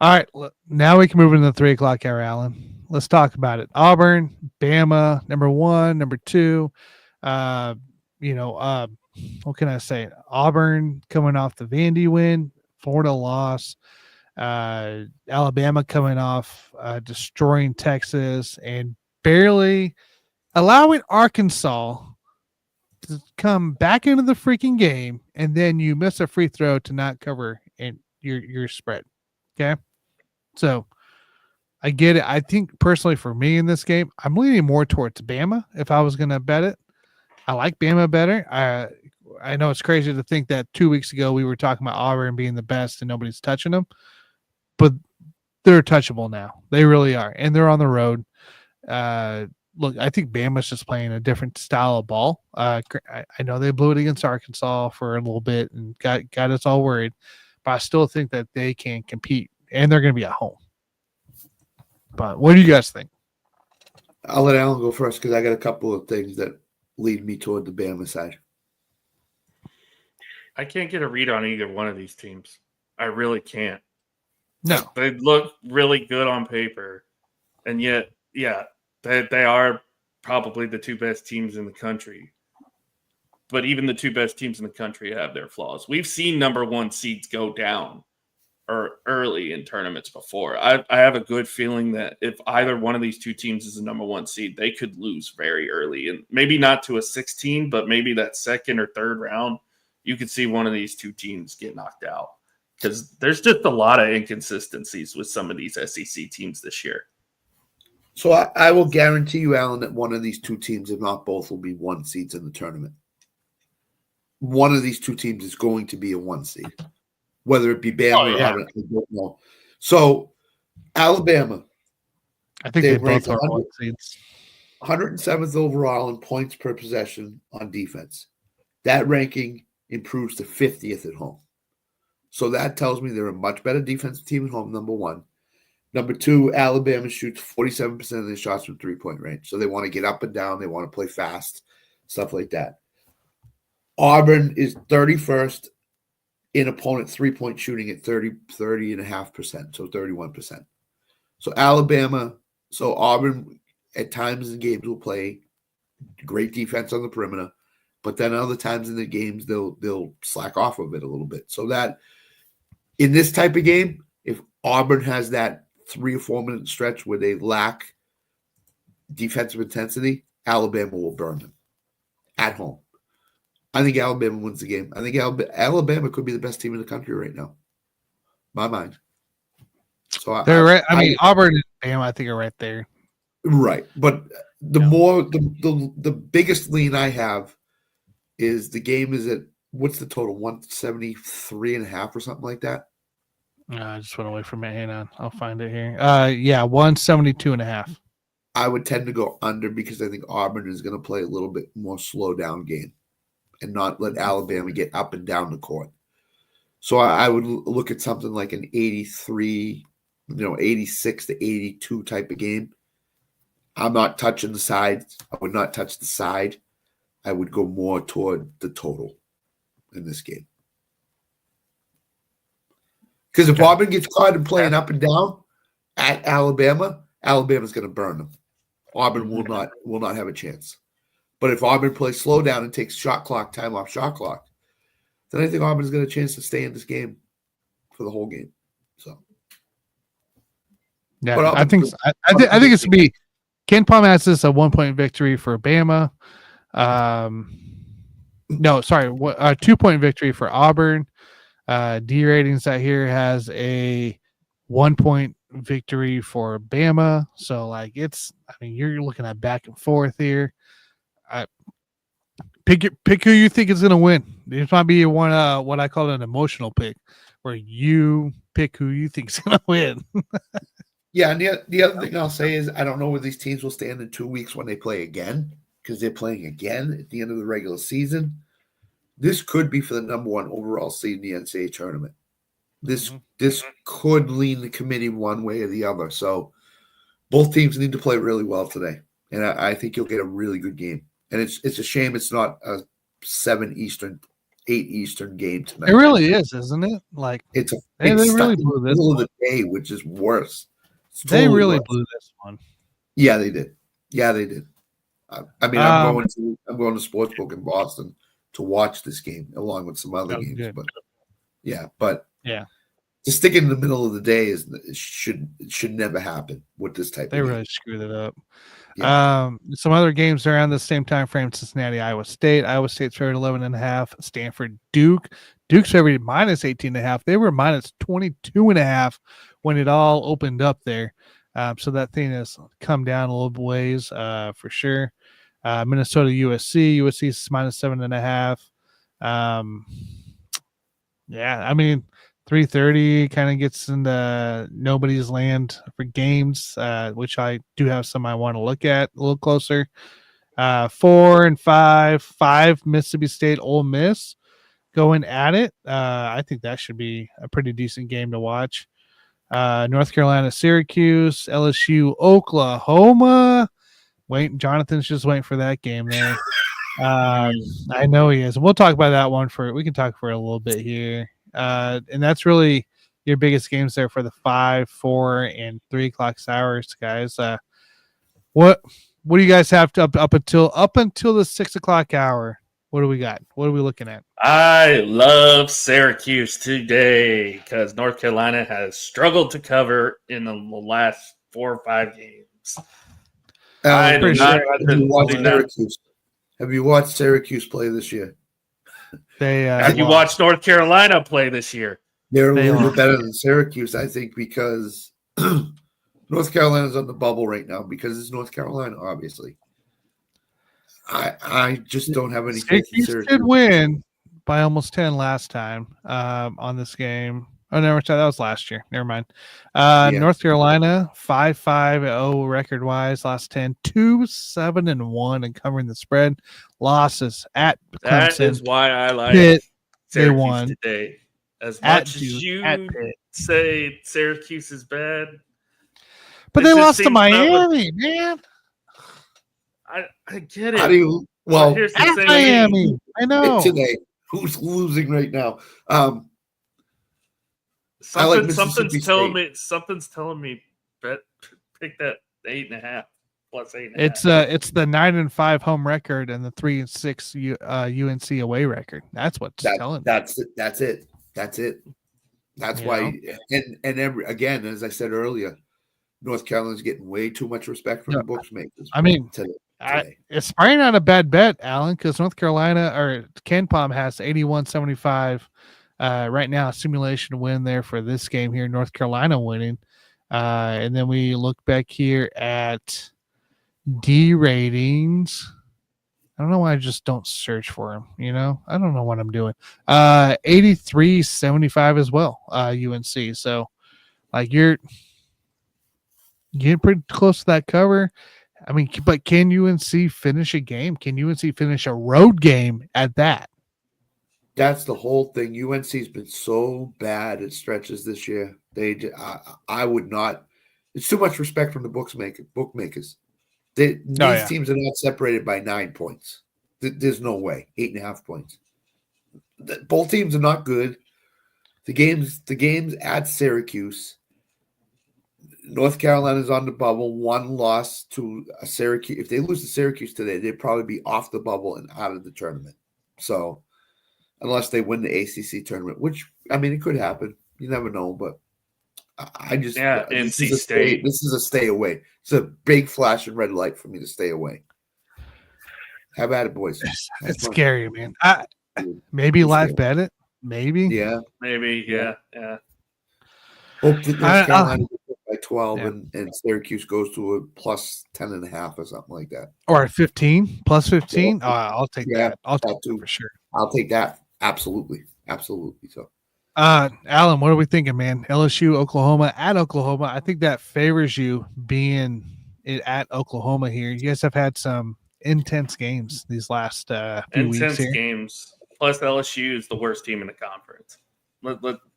All right, now we can move into the 3:00 hour, Alan. Let's talk about it. Auburn, Bama, number 1, number 2. What can I say? Auburn coming off the Vandy win, Florida loss. Alabama coming off destroying Texas and barely allowing Arkansas to come back into the freaking game, and then you miss a free throw to not cover in your spread. Okay, so I get it. I think personally for me in this game, I'm leaning more towards Bama if I was going to bet it. I like Bama better. I know it's crazy to think that 2 weeks ago we were talking about Auburn being the best and nobody's touching them, but they're touchable now. They really are, and they're on the road. Look, I think Bama's just playing a different style of ball. I know they blew it against Arkansas for a little bit and got us all worried, but I still think that they can compete, and they're going to be at home. But what do you guys think? I'll let Alan go first because I got a couple of things that lead me toward the Bama side. I can't get a read on either one of these teams. I really can't. No. They look really good on paper. And yet, yeah, they are probably the 2 best teams in the country. But even the 2 best teams in the country have their flaws. We've seen number 1 seeds go down or early in tournaments before. I have a good feeling that if either one of these 2 teams is the number 1 seed, they could lose very early. And maybe not to a 16, but maybe that second or third round, you could see one of these 2 teams get knocked out. Because there's just a lot of inconsistencies with some of these SEC teams this year. So I will guarantee you, Alan, that one of these 2 teams, if not both, will be 1 seeds in the tournament. One of these 2 teams is going to be a 1 seed. Whether it be Bama or Auburn, I don't know. So, Alabama. I think they both are 107th overall in points per possession on defense. That ranking improves to 50th at home. So that tells me they're a much better defensive team at home, number one. Number two, Alabama shoots 47% of their shots from three-point range. So they want to get up and down. They want to play fast, stuff like that. Auburn is 31st in opponent three-point shooting at 30.5%, so 31%. So Auburn at times in games will play great defense on the perimeter, but then other times in the games they'll slack off of it a little bit. So that in this type of game, if Auburn has that 3 or 4 minute stretch where they lack defensive intensity, Alabama will burn them at home. I think Alabama wins the game. I think Alabama could be the best team in the country right now. My mind. So they're right. I mean, Auburn and Bama, I think, are right there. Right, but the biggest lean I have is the game is at what's the total 173.5 or something like that. I just went away from it. Hang on, I'll find it here. 172.5. I would tend to go under because I think Auburn is going to play a little bit more slow down game and not let Alabama get up and down the court. So I would look at something like an 83, 86 to 82 type of game. I'm not touching the side. I would not touch the side. I would go more toward the total in this game. Because if Auburn gets caught in playing up and down at Alabama, Alabama's going to burn them. Auburn will not have a chance. But if Auburn plays slow down and takes time off shot clock, then I think Auburn's got a chance to stay in this game for the whole game. So, yeah, I think it's going to be. Ken Palm has this a 1-point victory for Bama. 2-point victory for Auburn. D ratings out here has a 1-point victory for Bama. So you're looking at back and forth here. Pick who you think is going to win. This might be what I call an emotional pick, where you pick who you think is going to win. Yeah, and the other thing I'll say is I don't know where these teams will stand in 2 weeks when they play again, because they're playing again at the end of the regular season. This could be for the number 1 overall seed in the NCAA tournament. This could lean the committee one way or the other. So both teams need to play really well today, and I think you'll get a really good game. And it's a shame it's not a 7 Eastern, 8 Eastern game tonight. It really is, isn't it? It's they really blew this middle of the day, which is worse. They really blew this one. Yeah, they did. I'm going to Sportsbook in Boston to watch this game along with some other games. Good. But to stick it in the middle of the day should never happen with this type. They really screwed it up. Yeah. Some other games around the same time frame: Cincinnati, Iowa State. Iowa State's favored 11.5. Stanford, Duke. Duke's favored minus 18.5. They were minus 22.5 when it all opened up there. So that thing has come down a little ways for sure. Minnesota, USC. USC is minus 7.5. 3:30 kind of gets into nobody's land for games, which I do have some I want to look at a little closer. 4 and 5 Mississippi State, Ole Miss going at it. I think that should be a pretty decent game to watch. North Carolina, Syracuse, LSU, Oklahoma. Jonathan's just waiting for that game there. I know he is. We'll talk about that one we can talk for a little bit here. And that's really your biggest games there for the 5, 4, and 3 o'clock hours, guys. What do you guys have to up until the 6 o'clock hour? What do we got? What are we looking at? I love Syracuse today because North Carolina has struggled to cover in the last 4 or 5 games. Have you watched Syracuse play this year? Have you watched North Carolina play this year? They're a little bit better than Syracuse, I think, because North Carolina's on the bubble right now because it's North Carolina, obviously. I just don't have any faith in Syracuse. Did win by almost 10 last time on this game. Oh, never said that was last year. Never mind. Yeah. North Carolina 5-5-0 record wise, last 10, 2-7-1 and covering the spread. Losses at Clemson. That is why I like Pitt, they Syracuse won. today. As At much Duke, as you at Pitt. say Syracuse is bad, But it they just lost to seems not with- Miami, man. I get it. How do you? Well, here's the At thing. Miami, I know. today, who's losing right now? I like Mississippi Something's telling me pick that 8.5 plus 8.5. It's the 9-5 home record and the 3-6 UNC away record. That's what's telling me. That's it. That's why. And again, as I said earlier, North Carolina's getting way too much respect from the bookmakers. I mean, today. It's probably not a bad bet, Alan, because North Carolina or KenPom has 81-75 right now. A simulation win there for this game here. North Carolina winning. And then we look back here at D ratings. I don't know why I just don't search for them. I don't know what I'm doing. 83-75 as well. UNC. So like you're getting pretty close to that cover. I mean, but can UNC finish a game? Can UNC finish a road game at that? That's the whole thing. UNC's been so bad at stretches this year. I would not. It's too much respect from the bookmakers. These teams are not separated by 9 points. There's no way. 8.5 points. Both teams are not good. The games at Syracuse. North Carolina's on the bubble. One loss to Syracuse. If they lose to Syracuse today, they'd probably be off the bubble and out of the tournament. So, unless they win the ACC tournament, which, I mean, it could happen. You never know. But I just NC State. This is a stay away. It's a big flashing red light for me to stay away. How about it, boys? It's scary, man. Maybe live bet it. Maybe. Yeah. Maybe. Yeah. Hope that North Carolina gets by 12 and Syracuse goes to a plus 10.5 or something like that. Or 15, plus 15. I'll take that. I'll take that too for sure. I'll take that. Absolutely. So, Alan, what are we thinking, man? LSU, Oklahoma at Oklahoma. I think that favors you being it at Oklahoma here. You guys have had some intense games these last few weeks here. Intense games. Plus, LSU is the worst team in the conference.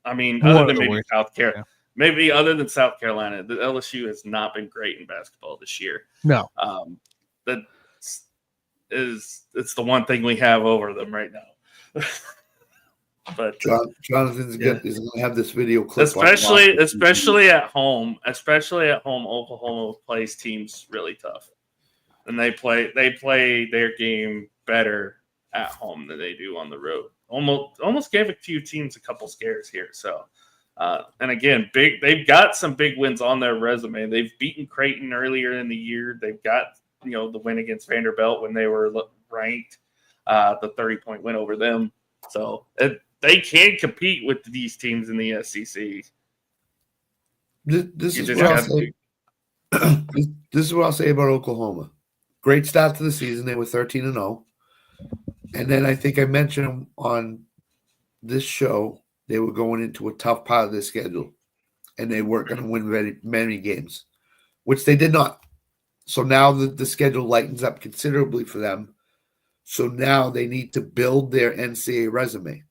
I mean, other than maybe South Carolina. Yeah. Maybe other than South Carolina, the LSU has not been great in basketball this year. No. It's the one thing we have over them right now. But Jonathan's is going to have this video clip. Especially at home. Oklahoma plays teams really tough. And they play their game better at home than they do on the road. Almost gave a few teams a couple scares here. So, and again, they've got some big wins on their resume. They've beaten Creighton earlier in the year. They've got the win against Vanderbilt when they were ranked, the 30-point win over them. So they can compete with these teams in the SEC. This is what I'll say about Oklahoma. Great start to the season. They were 13-0. And then I think I mentioned on this show, they were going into a tough part of their schedule. And they weren't going to win many games, which they did not. So now the schedule lightens up considerably for them. So now they need to build their NCAA resume.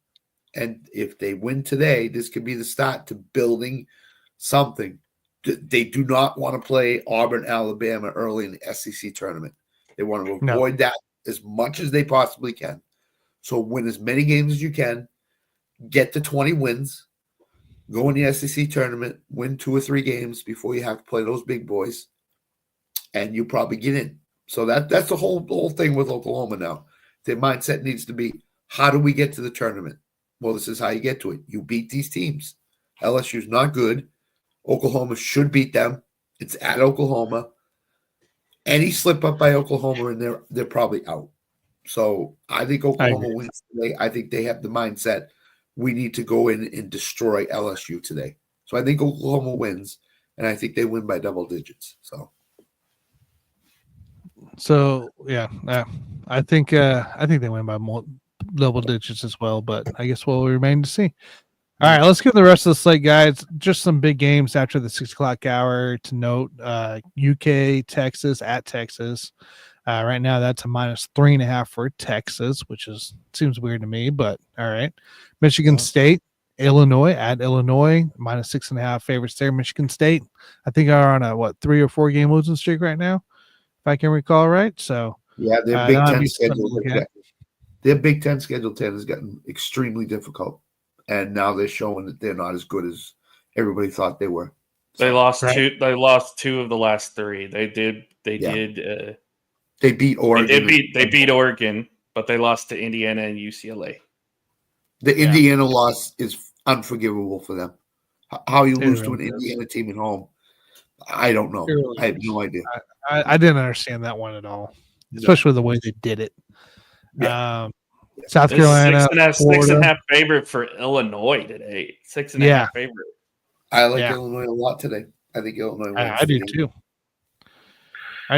And if they win today, this could be the start to building something. They do not want to play Auburn, Alabama early in the SEC tournament. They want to avoid that as much as they possibly can. So win as many games as you can, get to 20 wins, go in the SEC tournament, win 2 or 3 games before you have to play those big boys, and you probably get in. So that's the whole thing with Oklahoma now. Their mindset needs to be, how do we get to the tournament? Well, this is how you get to it. You beat these teams. LSU's not good. Oklahoma should beat them. It's at Oklahoma. Any slip up by Oklahoma, and they're probably out. So I think Oklahoma wins today. I think they have the mindset, we need to go in and destroy LSU today. So I think Oklahoma wins, and I think they win by double digits. So yeah, I think they win by double digits as well. But I guess we'll remain to see. All right, let's get the rest of the slate, guys. Just some big games after the 6 o'clock hour to note. UK, Texas at Texas. Right now, that's a -3.5 for Texas, which seems weird to me, but all right. Michigan State, Illinois at Illinois, -6.5 favorites there. Michigan State, I think, are on a 3 or 4 game losing streak right now, if I can recall right. So yeah, their Big Ten schedule. Their Big Ten schedule 10 has gotten extremely difficult, and now they're showing that they're not as good as everybody thought they were. So, they lost two. They lost 2 of the last 3. They did. They beat Oregon. They beat Oregon, but they lost to Indiana and UCLA. The Indiana loss is unforgivable for them. How you lose to an Indiana team at home, I don't know. I have no idea. I didn't understand that one at all, especially the way they did it. Yeah. South Carolina, 6.5 favorite for Illinois today. 6.5 favorite. I like Illinois a lot today. I think Illinois. I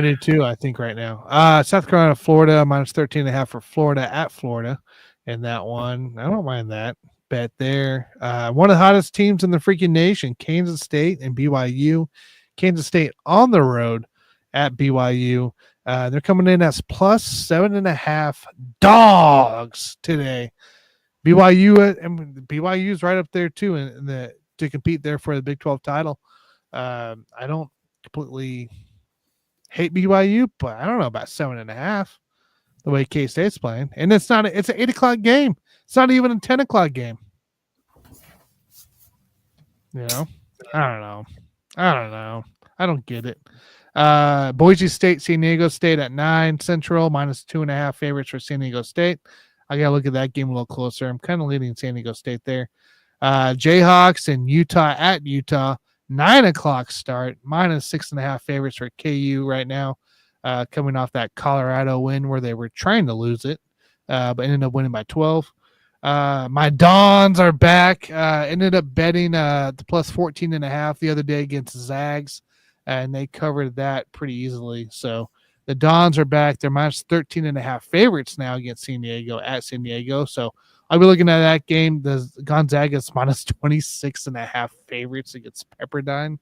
do too. I think right now. South Carolina, Florida, -13.5 for Florida at Florida. And that one, I don't mind that bet there. One of the hottest teams in the freaking nation, Kansas State and BYU. Kansas State on the road at BYU. They're coming in as +7.5 dogs today. BYU is right up there too, to compete there for the Big 12 title. I don't completely hate BYU, but I don't know about 7.5. The way K-State's playing, and it's an 8 o'clock game. It's not even a 10 o'clock game. I don't know. I don't get it. Boise State, San Diego State at 9 Central, -2.5 favorites for San Diego State. I gotta look at that game a little closer. I'm kind of leading San Diego State there. Jayhawks and Utah at Utah, 9 o'clock start, -6.5 favorites for KU right now. Coming off that Colorado win where they were trying to lose it, but ended up winning by 12. My Dons are back. Ended up betting the +14.5 the other day against Zags, and they covered that pretty easily. So the Dons are back. They're -13.5 favorites now against San Diego at San Diego. So I'll be looking at that game. The Gonzaga's -26.5 favorites against Pepperdine.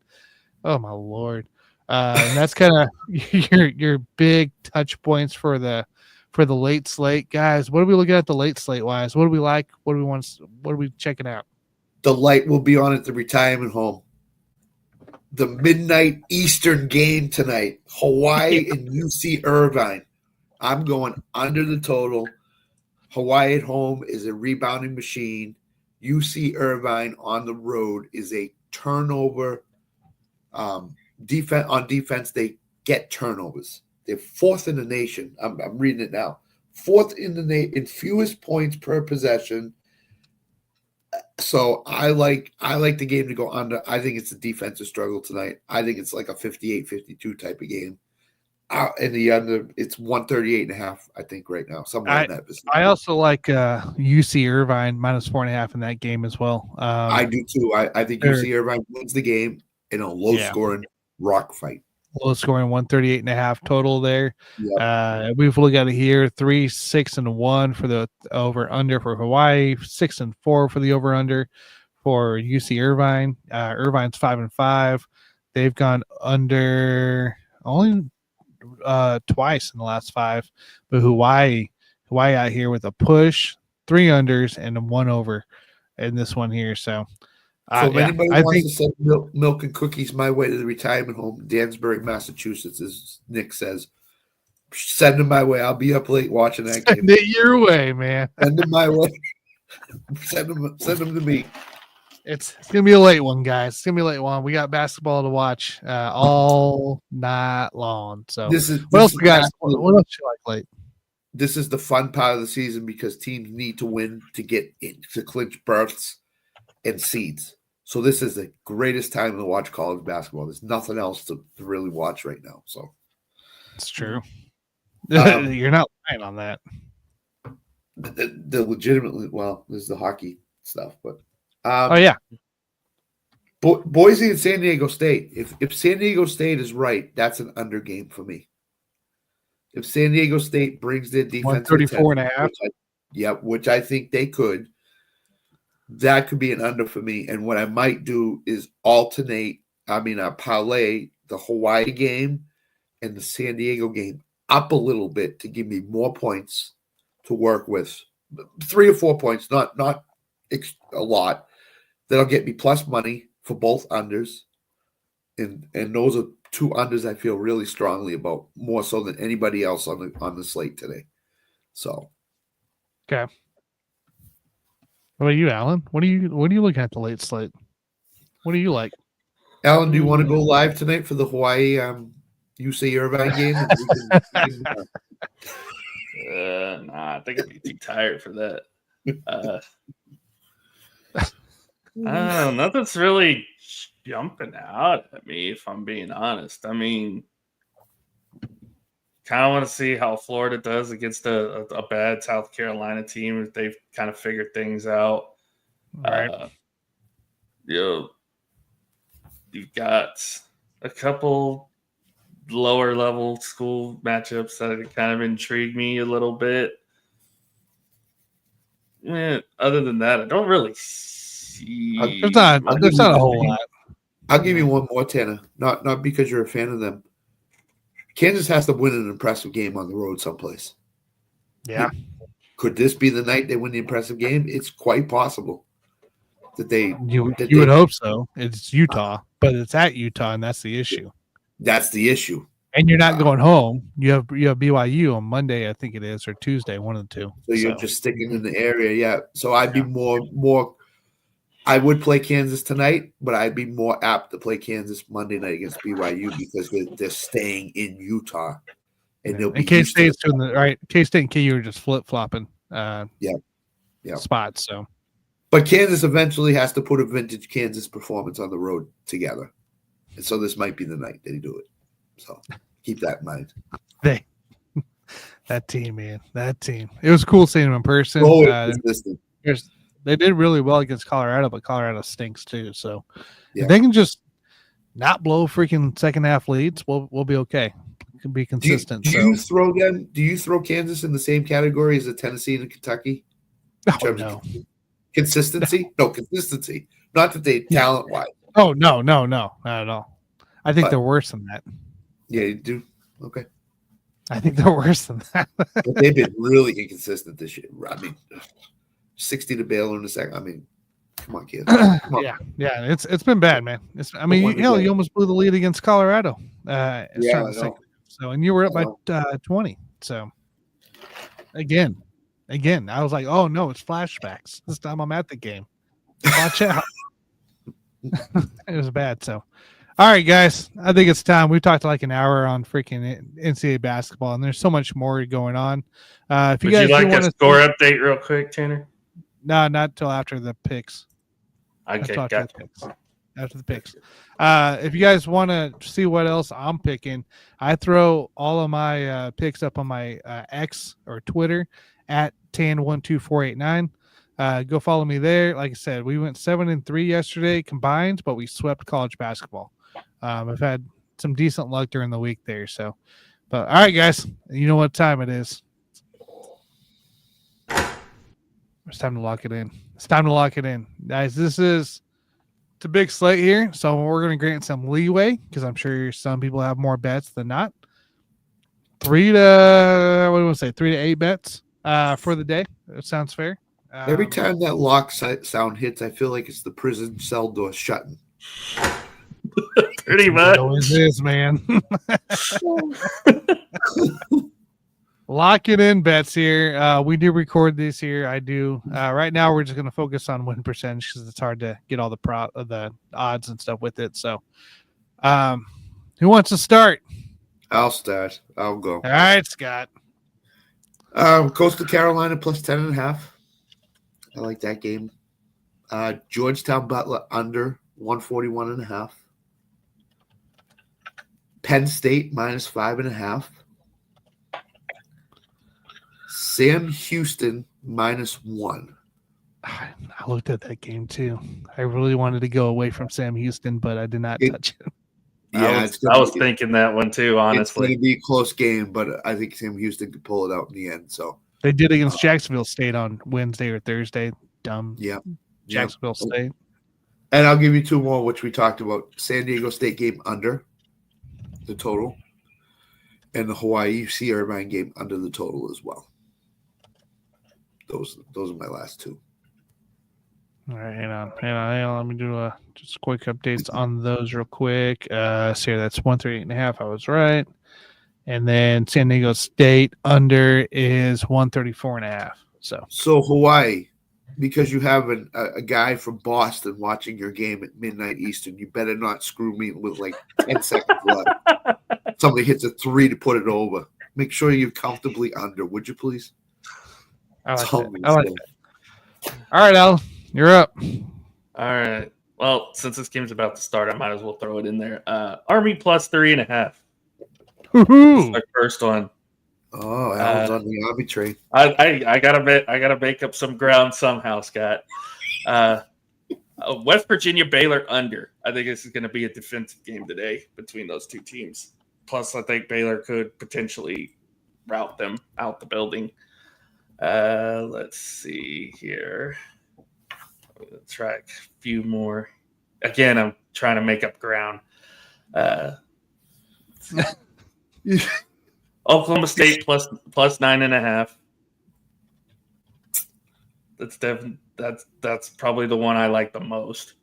Oh my Lord. And that's kind of your big touch points for the late slate, guys. What are we looking at the late slate wise? What do we like? What do we want? What are we checking out? The light will be on at the retirement home. The midnight Eastern game tonight, Hawaii and UC Irvine. I'm going under the total. Hawaii at home is a rebounding machine. UC Irvine on the road is a turnover. Defense, they get turnovers. They're 4th in the nation. I'm reading it now. 4th in in fewest points per possession. So I like the game to go under. I think it's a defensive struggle tonight. I think it's like a 58-52 type of game. In the under, it's 138.5. I think right now, somewhere in that vicinity. I also like UC Irvine -4.5 in that game as well. I do too. I think UC Irvine wins the game in a low-scoring rock fight. Low scoring 138.5 total there. Yep. We've looked at it here: 3, 6, and 1 for the over under for Hawaii, 6 and 4 for the over under for UC Irvine. Irvine's 5 and 5. They've gone under only twice in the last 5, but Hawaii out here with a push, 3 unders and 1 over in this one here. So if anybody wants to send milk and cookies my way to the retirement home, Danbury, Massachusetts, as Nick says, send them my way. I'll be up late watching that game. Send it your way, man. Send them my way. Send them to me. It's gonna be a late one, guys. It's gonna be a late one. We got basketball to watch all night long. So what else you guys? What else you like late? This is the fun part of the season because teams need to win to get in, to clinch berths and seeds. So this is the greatest time to watch college basketball. There's nothing else to really watch right now. So it's true. You're not lying on that. The legitimately, well, this is the hockey stuff, but Boise and San Diego State. If San Diego State is right, that's an under game for me. If San Diego State brings their defense 134.5, which I think they could, that could be an under for me. And what I might do is parlay the Hawaii game and the San Diego game up a little bit to give me more points to work with. 3 or 4 points, not a lot. That'll get me plus money for both unders. And those are 2 unders I feel really strongly about, more so than anybody else on the slate today. So, okay. What about you, Alan? What are you looking at the late slate? What do you like? Alan, do you want to go live tonight for the Hawaii UC Irvine game? Nah, I think I'd be too tired for that. I don't know. Nothing's really jumping out at me, if I'm being honest. I mean, kind of want to see how Florida does against a bad South Carolina team if they've kind of figured things out. Right. You've got a couple lower level school matchups that kind of intrigue me a little bit. Other than that, I don't really see. There's not a whole lot. I'll give you one more, Tanner. Not because you're a fan of them. Kansas has to win an impressive game on the road someplace. Yeah. Could this be the night they win the impressive game? It's quite possible that they. You would hope so. It's Utah, but it's at Utah, and that's the issue. That's the issue. And you're not going home. You have BYU on Monday, I think it is, or Tuesday, one of the two. So you're just sticking in the area, yeah. So I'd be more. I would play Kansas tonight, but I'd be more apt to play Kansas Monday night against BYU because they're staying in Utah, and they'll be. K-State's doing the right. K-State and KU are just flip flopping. Spots. So, but Kansas eventually has to put a vintage Kansas performance on the road together, and so this might be the night they do it. So keep that in mind. That team, man, that team. It was cool seeing them in person. They did really well against Colorado, but Colorado stinks too. So if they can just not blow freaking second half leads, we'll be okay. It can be consistent. Do you throw Kansas in the same category as the Tennessee and Kentucky? No. Consistency? No, consistency. Not that they talent wise. Oh no, not at all. I think they're worse than that. Yeah, you do. Okay. I think they're worse than that. But they've been really inconsistent this year. I mean, 60 to Baylor in the second. I mean, come on, kids. Come on. Yeah. It's been bad, man. You almost blew the lead against Colorado. So, and you were up by 20. So, again, I was like, oh no, it's flashbacks. This time I'm at the game. Watch out. It was bad. So, all right, guys, I think it's time. We talked like an hour on freaking NCAA basketball, and there's so much more going on. If you Would guys you like a score update real quick, Tanner? No, not till after the picks. Okay, gotcha. After the picks. If you guys want to see what else I'm picking, I throw all of my picks up on my X or Twitter at tan12489. Go follow me there. Like I said, we went 7-3 yesterday combined, but we swept college basketball. I've had some decent luck during the week there. So, but all right, guys, you know what time it is. It's time to lock it in. Guys. It's a big slate here, so we're going to grant some leeway because I'm sure some people have more bets than not. 3 to 8 bets for the day. It sounds fair. Every time that lock sound hits, I feel like it's the prison cell door shutting. Pretty much. It always is, man. Lock it in bets here. We do record these here. I do. Right now, we're just going to focus on win percentage because it's hard to get all the odds and stuff with it. So, who wants to start? I'll start. I'll go. All right, Scott. Coastal Carolina plus 10.5. I like that game. Georgetown Butler under 141.5. Penn State minus 5.5. Sam Houston minus 1. I looked at that game too. I really wanted to go away from Sam Houston, but I did not touch it. Yeah, I was thinking that one too, honestly. It's going to be a close game, but I think Sam Houston could pull it out in the end. So they did against Jacksonville State on Wednesday or Thursday. Dumb. Yeah. Jacksonville State. And I'll give you two more, which we talked about. San Diego State game under the total, and the Hawaii UC Irvine game under the total as well. Those are my last two. All right, hang on. Let me do just quick updates on those real quick. So here, that's 138.5. I was right. And then San Diego State under is 134.5. So Hawaii, because you have a guy from Boston watching your game at midnight Eastern, you better not screw me with like 10 seconds left. Somebody hits a 3 to put it over. Make sure you're comfortably under, would you please? I like that. All right, Al, you're up. All right. Well, since this game's about to start, I might as well throw it in there. Army plus 3.5. Woohoo! My first one. Oh, Alan's on the Army train. I gotta make up some ground somehow, Scott. West Virginia Baylor under. I think this is going to be a defensive game today between those two teams. Plus, I think Baylor could potentially rout them out the building. Let's see here. Let's try a few more. Again, I'm trying to make up ground. Oklahoma State plus 9.5. That's probably the one I like the most.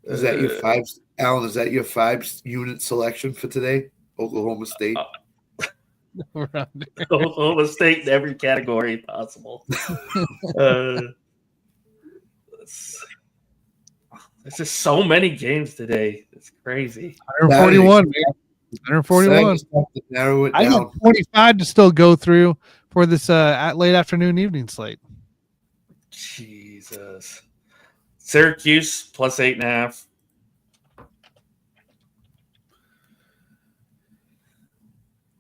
Is that your five, Alan? Is that your 5-unit selection for today? Oklahoma State. Oklahoma State in every category possible. There's just so many games today. It's crazy. 141, man. 141. I got 25 to still go through for this late afternoon evening slate. Jesus. Syracuse plus 8.5.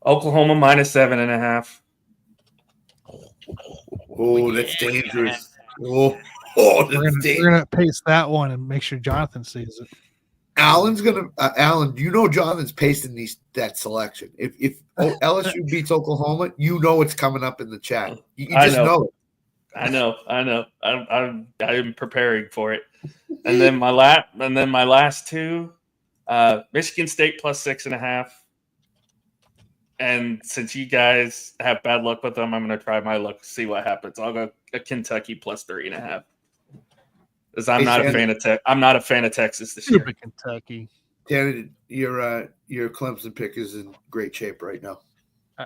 Oklahoma minus 7.5. Oh, that's dangerous. We're gonna paste that one and make sure Jonathan sees it. Alan's gonna Alan, you know Jonathan's pasting that selection. If LSU beats Oklahoma, you know it's coming up in the chat. You just know it. I know. I'm preparing for it. And then my last two, Michigan State plus 6.5. And since you guys have bad luck with them, I'm going to try my luck, see what happens. I'll go Kentucky plus 3.5. Because I'm not a fan of Texas this year. Kentucky. Danny, your Clemson pick is in great shape right now.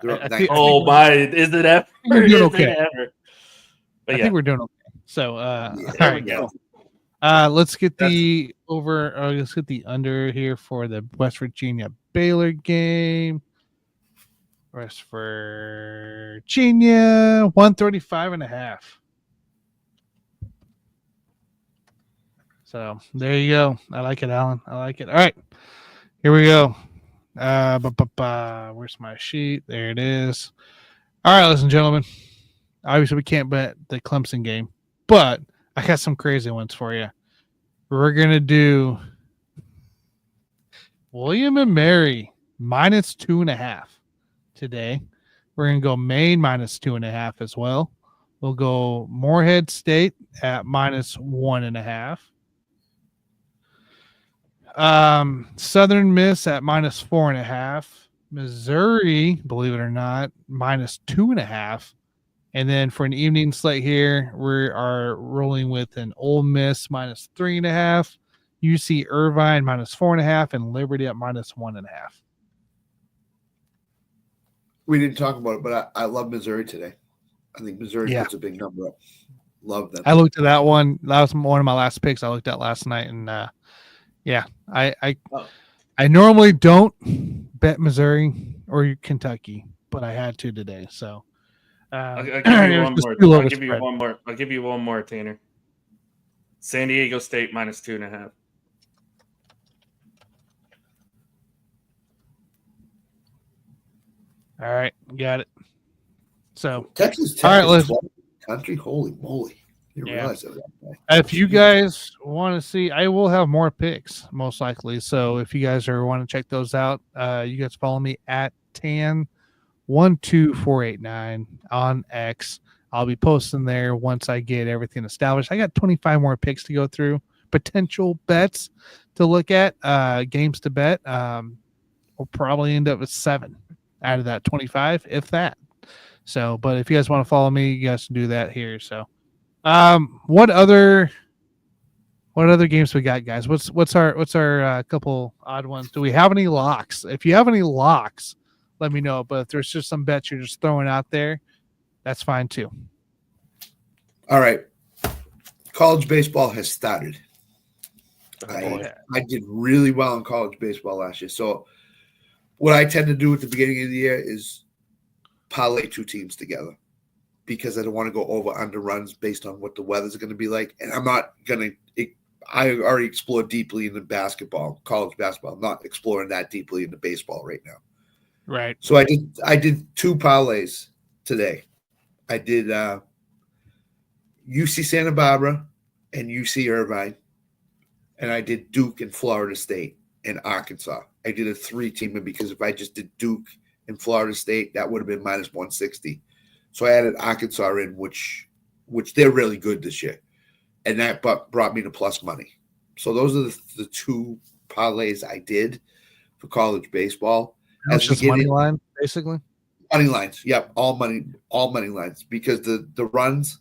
Is it ever? We're doing okay. I think we're doing okay. So, there we go. Let's get the let's get the under here for the West Virginia Baylor game. West Virginia 135.5. So there you go. I like it, Alan. I like it. All right, here we go. Where's my sheet? There it is. All right, ladies and gentlemen. Obviously, we can't bet the Clemson game, but I got some crazy ones for you. We're gonna do William and Mary minus 2.5 today. We're gonna go Maine minus 2.5 as well. We'll go Morehead State at minus 1.5. Southern Miss at minus 4.5. Missouri, believe it or not, minus 2.5. And then for an evening slate here, we are rolling with an Ole Miss minus 3.5, UC Irvine minus 4.5, and Liberty at minus 1.5. We didn't talk about it, but I love Missouri today. I think Missouri puts a big number up. Love that. I looked at that one. That was one of my last picks I looked at last night, and I normally don't bet Missouri or Kentucky, but I had to today. So I'll give you one more, Tanner. San Diego State minus 2.5. All right, got it. So Texas Tech, all right, country, holy moly! You realize that. If you guys want to see, I will have more picks most likely. So if you guys want to check those out, you guys follow me at Tan12489 on X. I'll be posting there once I get everything established. I got 25 more picks to go through, potential bets to look at, games to bet. We'll probably end up with 7 out of that 25, if that. So, but if you guys want to follow me, you guys can do that here. So, what other games we got, guys? What's our couple odd ones? Do we have any locks? If you have any locks, let me know. But if there's just some bets you're just throwing out there, that's fine too. All right. College baseball has started. I did really well in college baseball last year. So what I tend to do at the beginning of the year is parlay 2 teams together because I don't want to go over under runs based on what the weather's going to be like. And I'm not going to – I already explored deeply into basketball, college basketball. I'm not exploring that deeply into baseball right now. Right. So I did 2 parlays today. I did UC Santa Barbara and UC Irvine, and I did Duke and Florida State and Arkansas. I did a 3-teamer because if I just did Duke and Florida State, that would have been minus 160. So I added Arkansas in, which they're really good this year, and that brought me to plus money. So those are the 2 parlays I did for college baseball. That's just money line, basically. Money lines, yep, all money lines. Because the runs,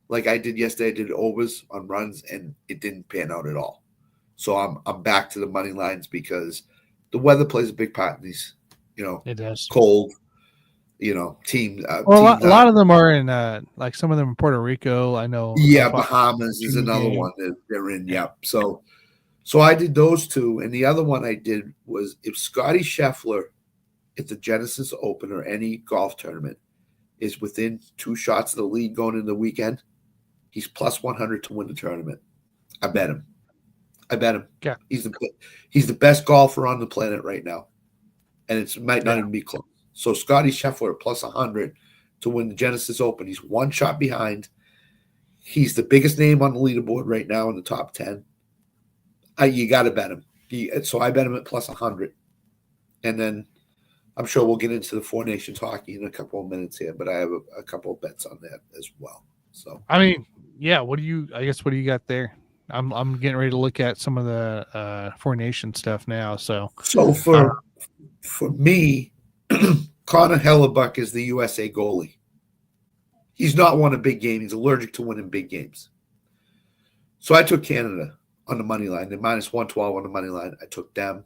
like I did yesterday, I did overs on runs, and it didn't pan out at all. So I'm back to the money lines because the weather plays a big part in these. It does. Cold, teams. Well, a lot of them are in, like some of them in Puerto Rico. I know. Yeah, Bahamas is another one that they're in. Yep. So I did those 2, and the other one I did was if Scotty Scheffler at the Genesis Open or any golf tournament is within 2 shots of the lead going into the weekend, he's plus 100 to win the tournament. I bet him. Yeah. He's the best golfer on the planet right now, and it might not even be close. So Scotty Scheffler plus 100 to win the Genesis Open. He's 1 shot behind. He's the biggest name on the leaderboard right now in the top 10. You got to bet him. So I bet him at plus 100, and then I'm sure we'll get into the 4 Nations hockey in a couple of minutes here, but I have a couple of bets on that as well. So I mean, yeah. What do you got there? I'm getting ready to look at some of the 4 Nation stuff now. So for me, Connor Hellebuck is the USA goalie. He's not won a big game. He's allergic to winning big games. So I took Canada on the money line. They're minus 112 on the money line. I took them.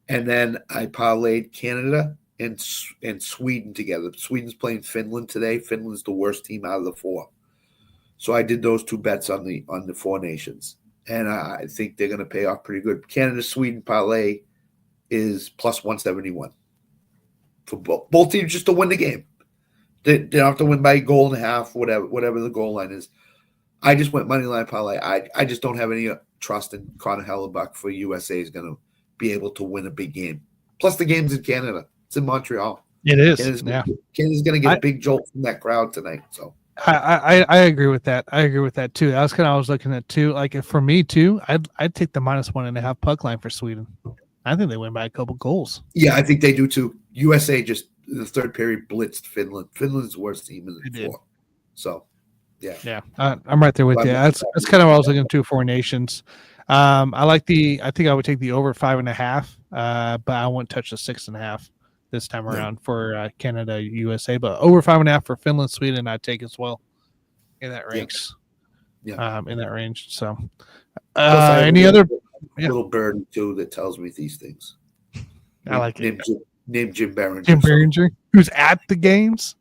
And then I parlayed Canada and Sweden together. Sweden's playing Finland today. Finland's the worst team out of the 4. So I did those 2 bets on the 4 Nations. And I think they're going to pay off pretty good. Canada-Sweden parlay is plus 171 for both teams just to win the game. They don't have to win by a goal and a half, whatever the goal line is. I just went money line parlay. I just don't have any trust in Connor Hellebuck for USA is going to be able to win a big game. Plus the game's in Canada. It's in Montreal. It is. Canada's going to get a big jolt from that crowd tonight. So I agree with that. I agree with that too. That's kind of I was looking at too. Like for me too, I'd take the minus 1.5 puck line for Sweden. I think they win by a couple goals. Yeah, I think they do too. USA just in the 3rd period blitzed Finland. Finland's the worst team in the 4. So yeah. I'm right there with you. That's kind of what I was looking to 4 Nations. I think I would take the over 5.5, but I wouldn't touch the 6.5 this time around for Canada, USA, but over 5.5 for Finland, Sweden, I'd take as well in that range. Yeah. In that range. So, any other little bird too that tells me these things? I like it. Named Jim Barringer. Jim Barringer, who's at the games.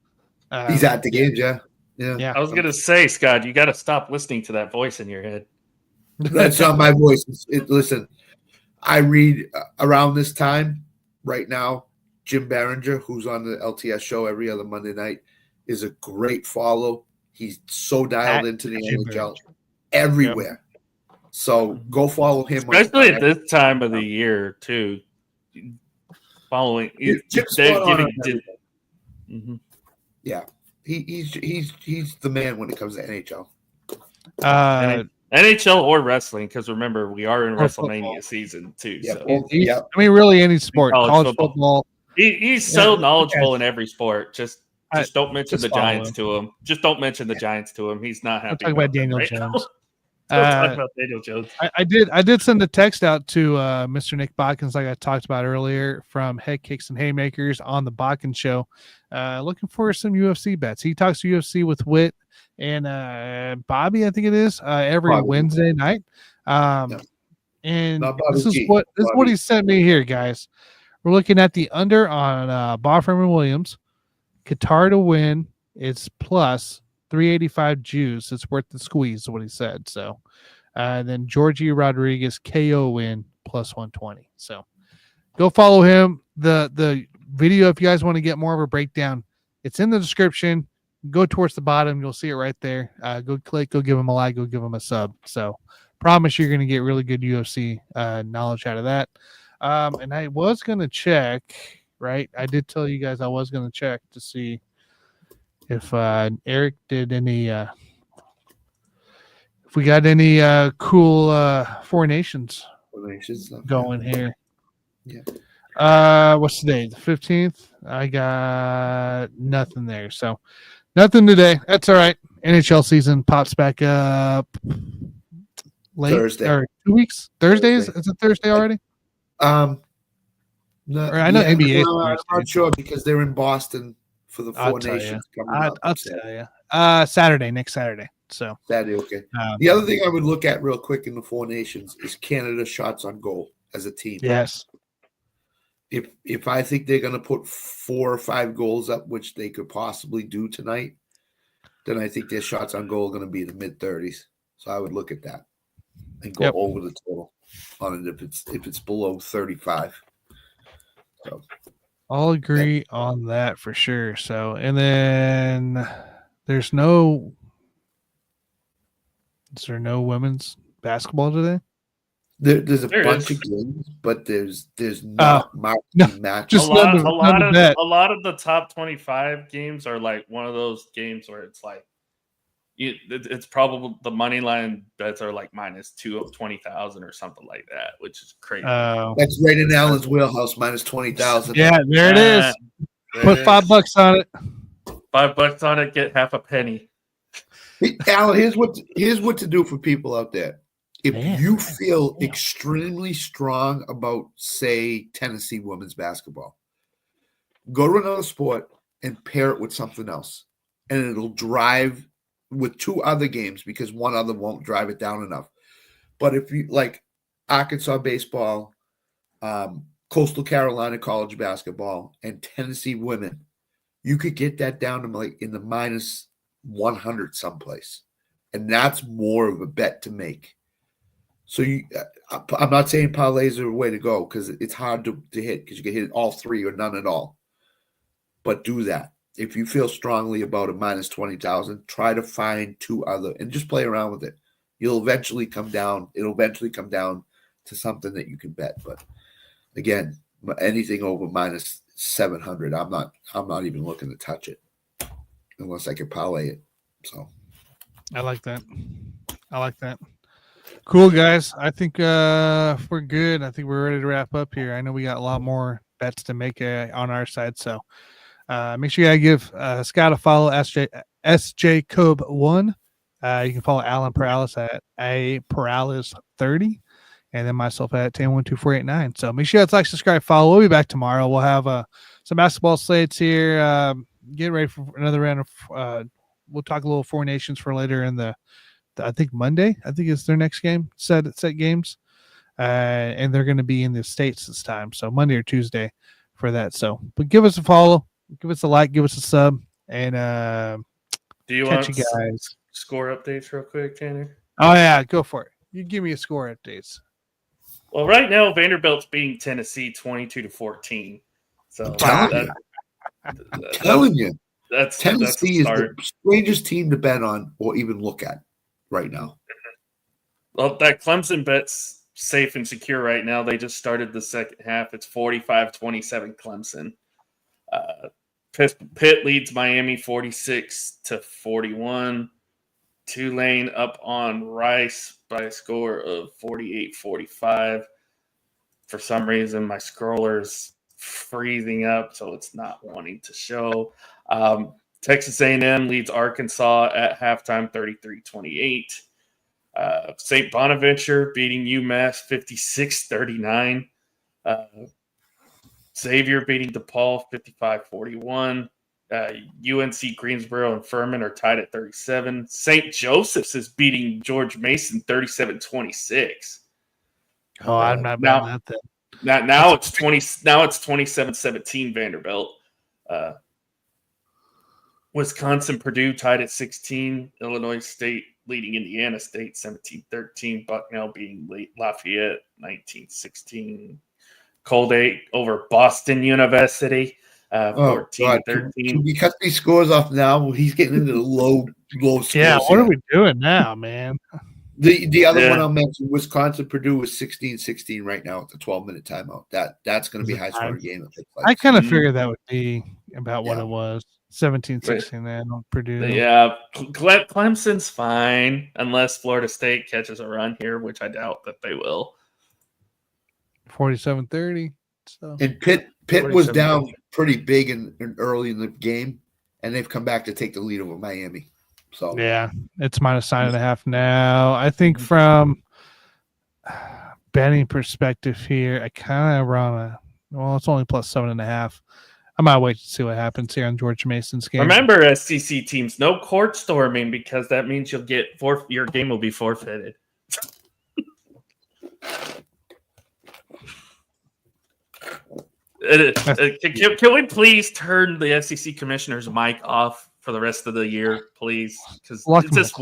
He's at the games, yeah. I was gonna say, Scott, you got to stop listening to that voice in your head. That's not my voice. Listen, I read around this time right now. Jim Barringer, who's on the LTS show every other Monday night, is a great follow. He's so dialed into the NHL everywhere. So go follow him. Especially at this time of the year, too. Following. Yeah. He's the man when it comes to NHL. NHL or wrestling, because remember, we are in WrestleMania season, too. Yeah. So. I mean, really any sport. College football. He's so knowledgeable in every sport. Just Just don't mention the Giants to him. Just don't mention the Giants to him. He's not happy. Talk about Daniel Jones. Don't talk about Daniel Jones. I did send a text out to Mr. Nick Bodkins, like I talked about earlier, from Headkicks and Haymakers on the Bodkins Show, looking for some UFC bets. He talks to UFC with Whit and Bobby, I think it is, every Wednesday night. And this is what he sent me here, guys. We're looking at the under on Boffer and Williams. Qatar to win. It's plus 385 juice. It's worth the squeeze, is what he said. So, then Georgie Rodriguez KO win plus 120. So, go follow him. The video, if you guys want to get more of a breakdown, it's in the description. Go towards the bottom. You'll see it right there. Go click. Go give him a like. Go give him a sub. So, promise you're going to get really good UFC knowledge out of that. And I was going to check, right? I did tell you guys I was going to check to see if Eric did any, if we got any cool Four Nations going here. Yeah. What's today? The 15th? I got nothing there. So nothing today. That's all right. NHL season pops back up late Thursday. Or 2 weeks. Thursdays? Is it Thursday already? No, I know NBA. I'm not sure because they're in Boston for the Four Nations coming up. I'll tell you. Saturday, next Saturday. So Saturday, okay. The other thing I would look at real quick in the Four Nations is Canada shots on goal as a team. Yes. If I think they're going to put 4 or 5 goals up, which they could possibly do tonight, then I think their shots on goal are going to be in the mid-30s. So I would look at that and go over the total on it if it's below 35. So I'll agree on that for sure. So, and then is there no women's basketball today? There's a bunch of games, but there's not matches. A lot of the top 25 games are like one of those games where it's like it's probably the money line bets are like minus 20,000 or something like that, which is crazy. That's right in Alan's wheelhouse, minus 20,000. Yeah, there it is. Put $5 on it. $5 on it, get half a penny. Alan, here's what to do for people out there. If you feel extremely strong about, say, Tennessee women's basketball, go to another sport and pair it with something else, and it'll drive with 2 other games because one other won't drive it down enough. But if you like Arkansas baseball, Coastal Carolina college basketball, and Tennessee women, you could get that down to like in the minus 100 someplace. And that's more of a bet to make. So I'm not saying parlays are a way to go because it's hard to hit because you can hit all 3 or none at all. But do that. If you feel strongly about a minus 20,000, try to find 2 other and just play around with it. You'll eventually come down. It'll eventually come down to something that you can bet. But again, anything over minus 700, I'm not even looking to touch it unless I can parlay it. So I like that. Cool, guys. I think we're good. I think we're ready to wrap up here. I know we got a lot more bets to make on our side, so make sure you give Scott a follow, SJ Cobe 1. You can follow Alan Paralis at A Paralis 30, and then myself at 10124889. So make sure you guys like, subscribe, follow. We'll be back tomorrow. We'll have some basketball slates here. Get ready for another round of. We'll talk a little Four Nations for later in the I think Monday. I think it's their next game. Set games, and they're going to be in the States this time. So Monday or Tuesday for that. So, but give us a follow, give us a like, give us a sub, and do you catch want you guys score updates real quick, Tanner? Oh yeah, go for it. You give me a score updates. Well, right now Vanderbilt's beating Tennessee 22-14. So telling you. Tennessee is the strangest team to bet on or even look at right now. Well, that Clemson bet's safe and secure right now. They just started the second half. It's 45-27 Clemson. Pitt leads Miami 46-41. Tulane up on Rice by a score of 48-45. For some reason, my scroller's freezing up, so it's not wanting to show. Texas A&M leads Arkansas at halftime 33-28. St. Bonaventure beating UMass 56-39. Xavier beating DePaul 55-41. UNC Greensboro and Furman are tied at 37. St. Joseph's is beating George Mason 37-26. Oh, I'm not bad at that. Now it's 27-17 Vanderbilt. Wisconsin Purdue tied at 16. Illinois State leading Indiana State 17-13. Bucknell beating Lafayette 19-16. Colgate over Boston University 14-13. Can we cut these scores off now? He's getting into the low scores. Yeah, what are we doing now, man? The other one I'll mention, Wisconsin Purdue is 16-16 right now at the 12-minute timeout. That's going to be a high-scoring game. I kind of figured that would be about what it was. 17-16 then on Purdue. Yeah, Clemson's fine unless Florida State catches a run here, which I doubt that they will. 47-30. So. And Pitt was down pretty big and early in the game, and they've come back to take the lead over Miami. So yeah, it's -9.5 now. I think from betting perspective here, I kind of run it's only +7.5. I might wait to see what happens here on George Mason's game. Remember, SEC teams, no court storming because that means you'll get your game will be forfeited. Can we please turn the SEC commissioner's mic off for the rest of the year, please? Because it's just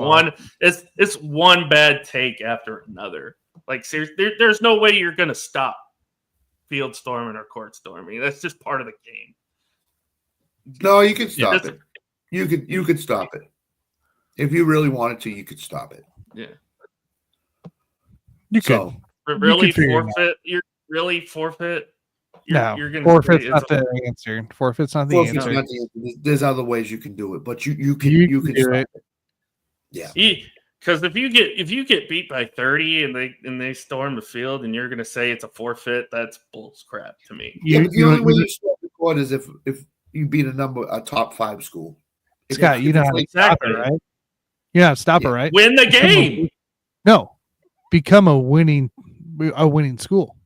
it's one bad take after another. Like seriously, there's no way you're gonna stop field storming or court storming. That's just part of the game. No, you can stop it. You could stop it if you really wanted to. You could stop it. Yeah, you could. Really forfeit. You're really forfeit. You're gonna forfeit's not the answer. Forfeit's not the answer. Not the answer. There's other ways you can do it, but you can do it. Yeah. Because if you get beat by 30 and they storm the field and you're gonna say it's a forfeit, that's bull crap to me. The only way you storm the court is if you beat a top 5 school. Scott, you know how to stop it, right? You know how to stop it, right? Win the game. Become a winning school.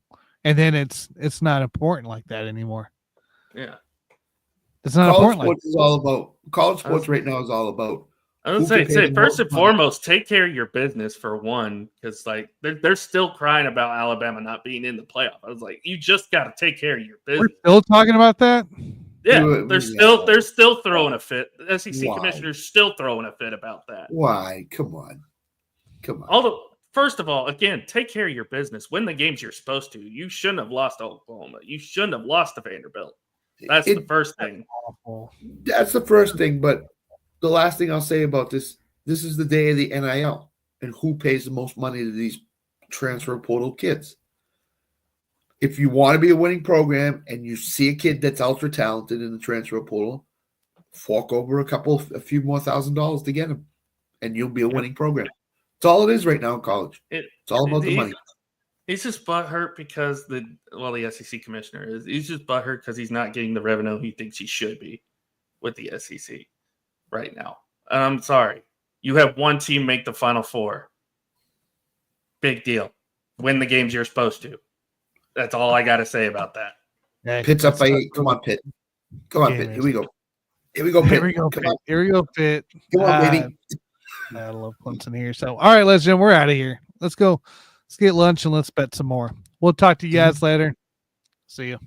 And then it's not important like that anymore. Yeah. It's not important. College sports right now is all about. I would say first and foremost, take care of your business for one, because like they're still crying about Alabama not being in the playoff. I was like, you just got to take care of your business. We're still talking about that. Yeah, they're still throwing a fit. The SEC commissioner's still throwing a fit about that. Why? Come on. First of all, again, take care of your business. Win the games you're supposed to. You shouldn't have lost to Oklahoma. You shouldn't have lost to Vanderbilt. That's the first thing. That's the first thing. But the last thing I'll say about this is the day of the NIL. And who pays the most money to these transfer portal kids? If you want to be a winning program and you see a kid that's ultra talented in the transfer portal, fork over a few more $1,000s to get him. And you'll be a winning program. It's all it is right now in college. It's all about the money. He's just butthurt because the SEC commissioner is. He's just butthurt because he's not getting the revenue he thinks he should be with the SEC right now. And I'm sorry. You have one team make the Final Four. Big deal. Win the games you're supposed to. That's all I got to say about that. Hey, Pitt's up by 8. Come on, Pitt. Come on, Pitt. Here we go. Pitt. Here we go, Pitt. Come on, baby. I love Clemson here. So, all right, legend, we're out of here. Let's go. Let's get lunch and let's bet some more. We'll talk to you guys later. See you.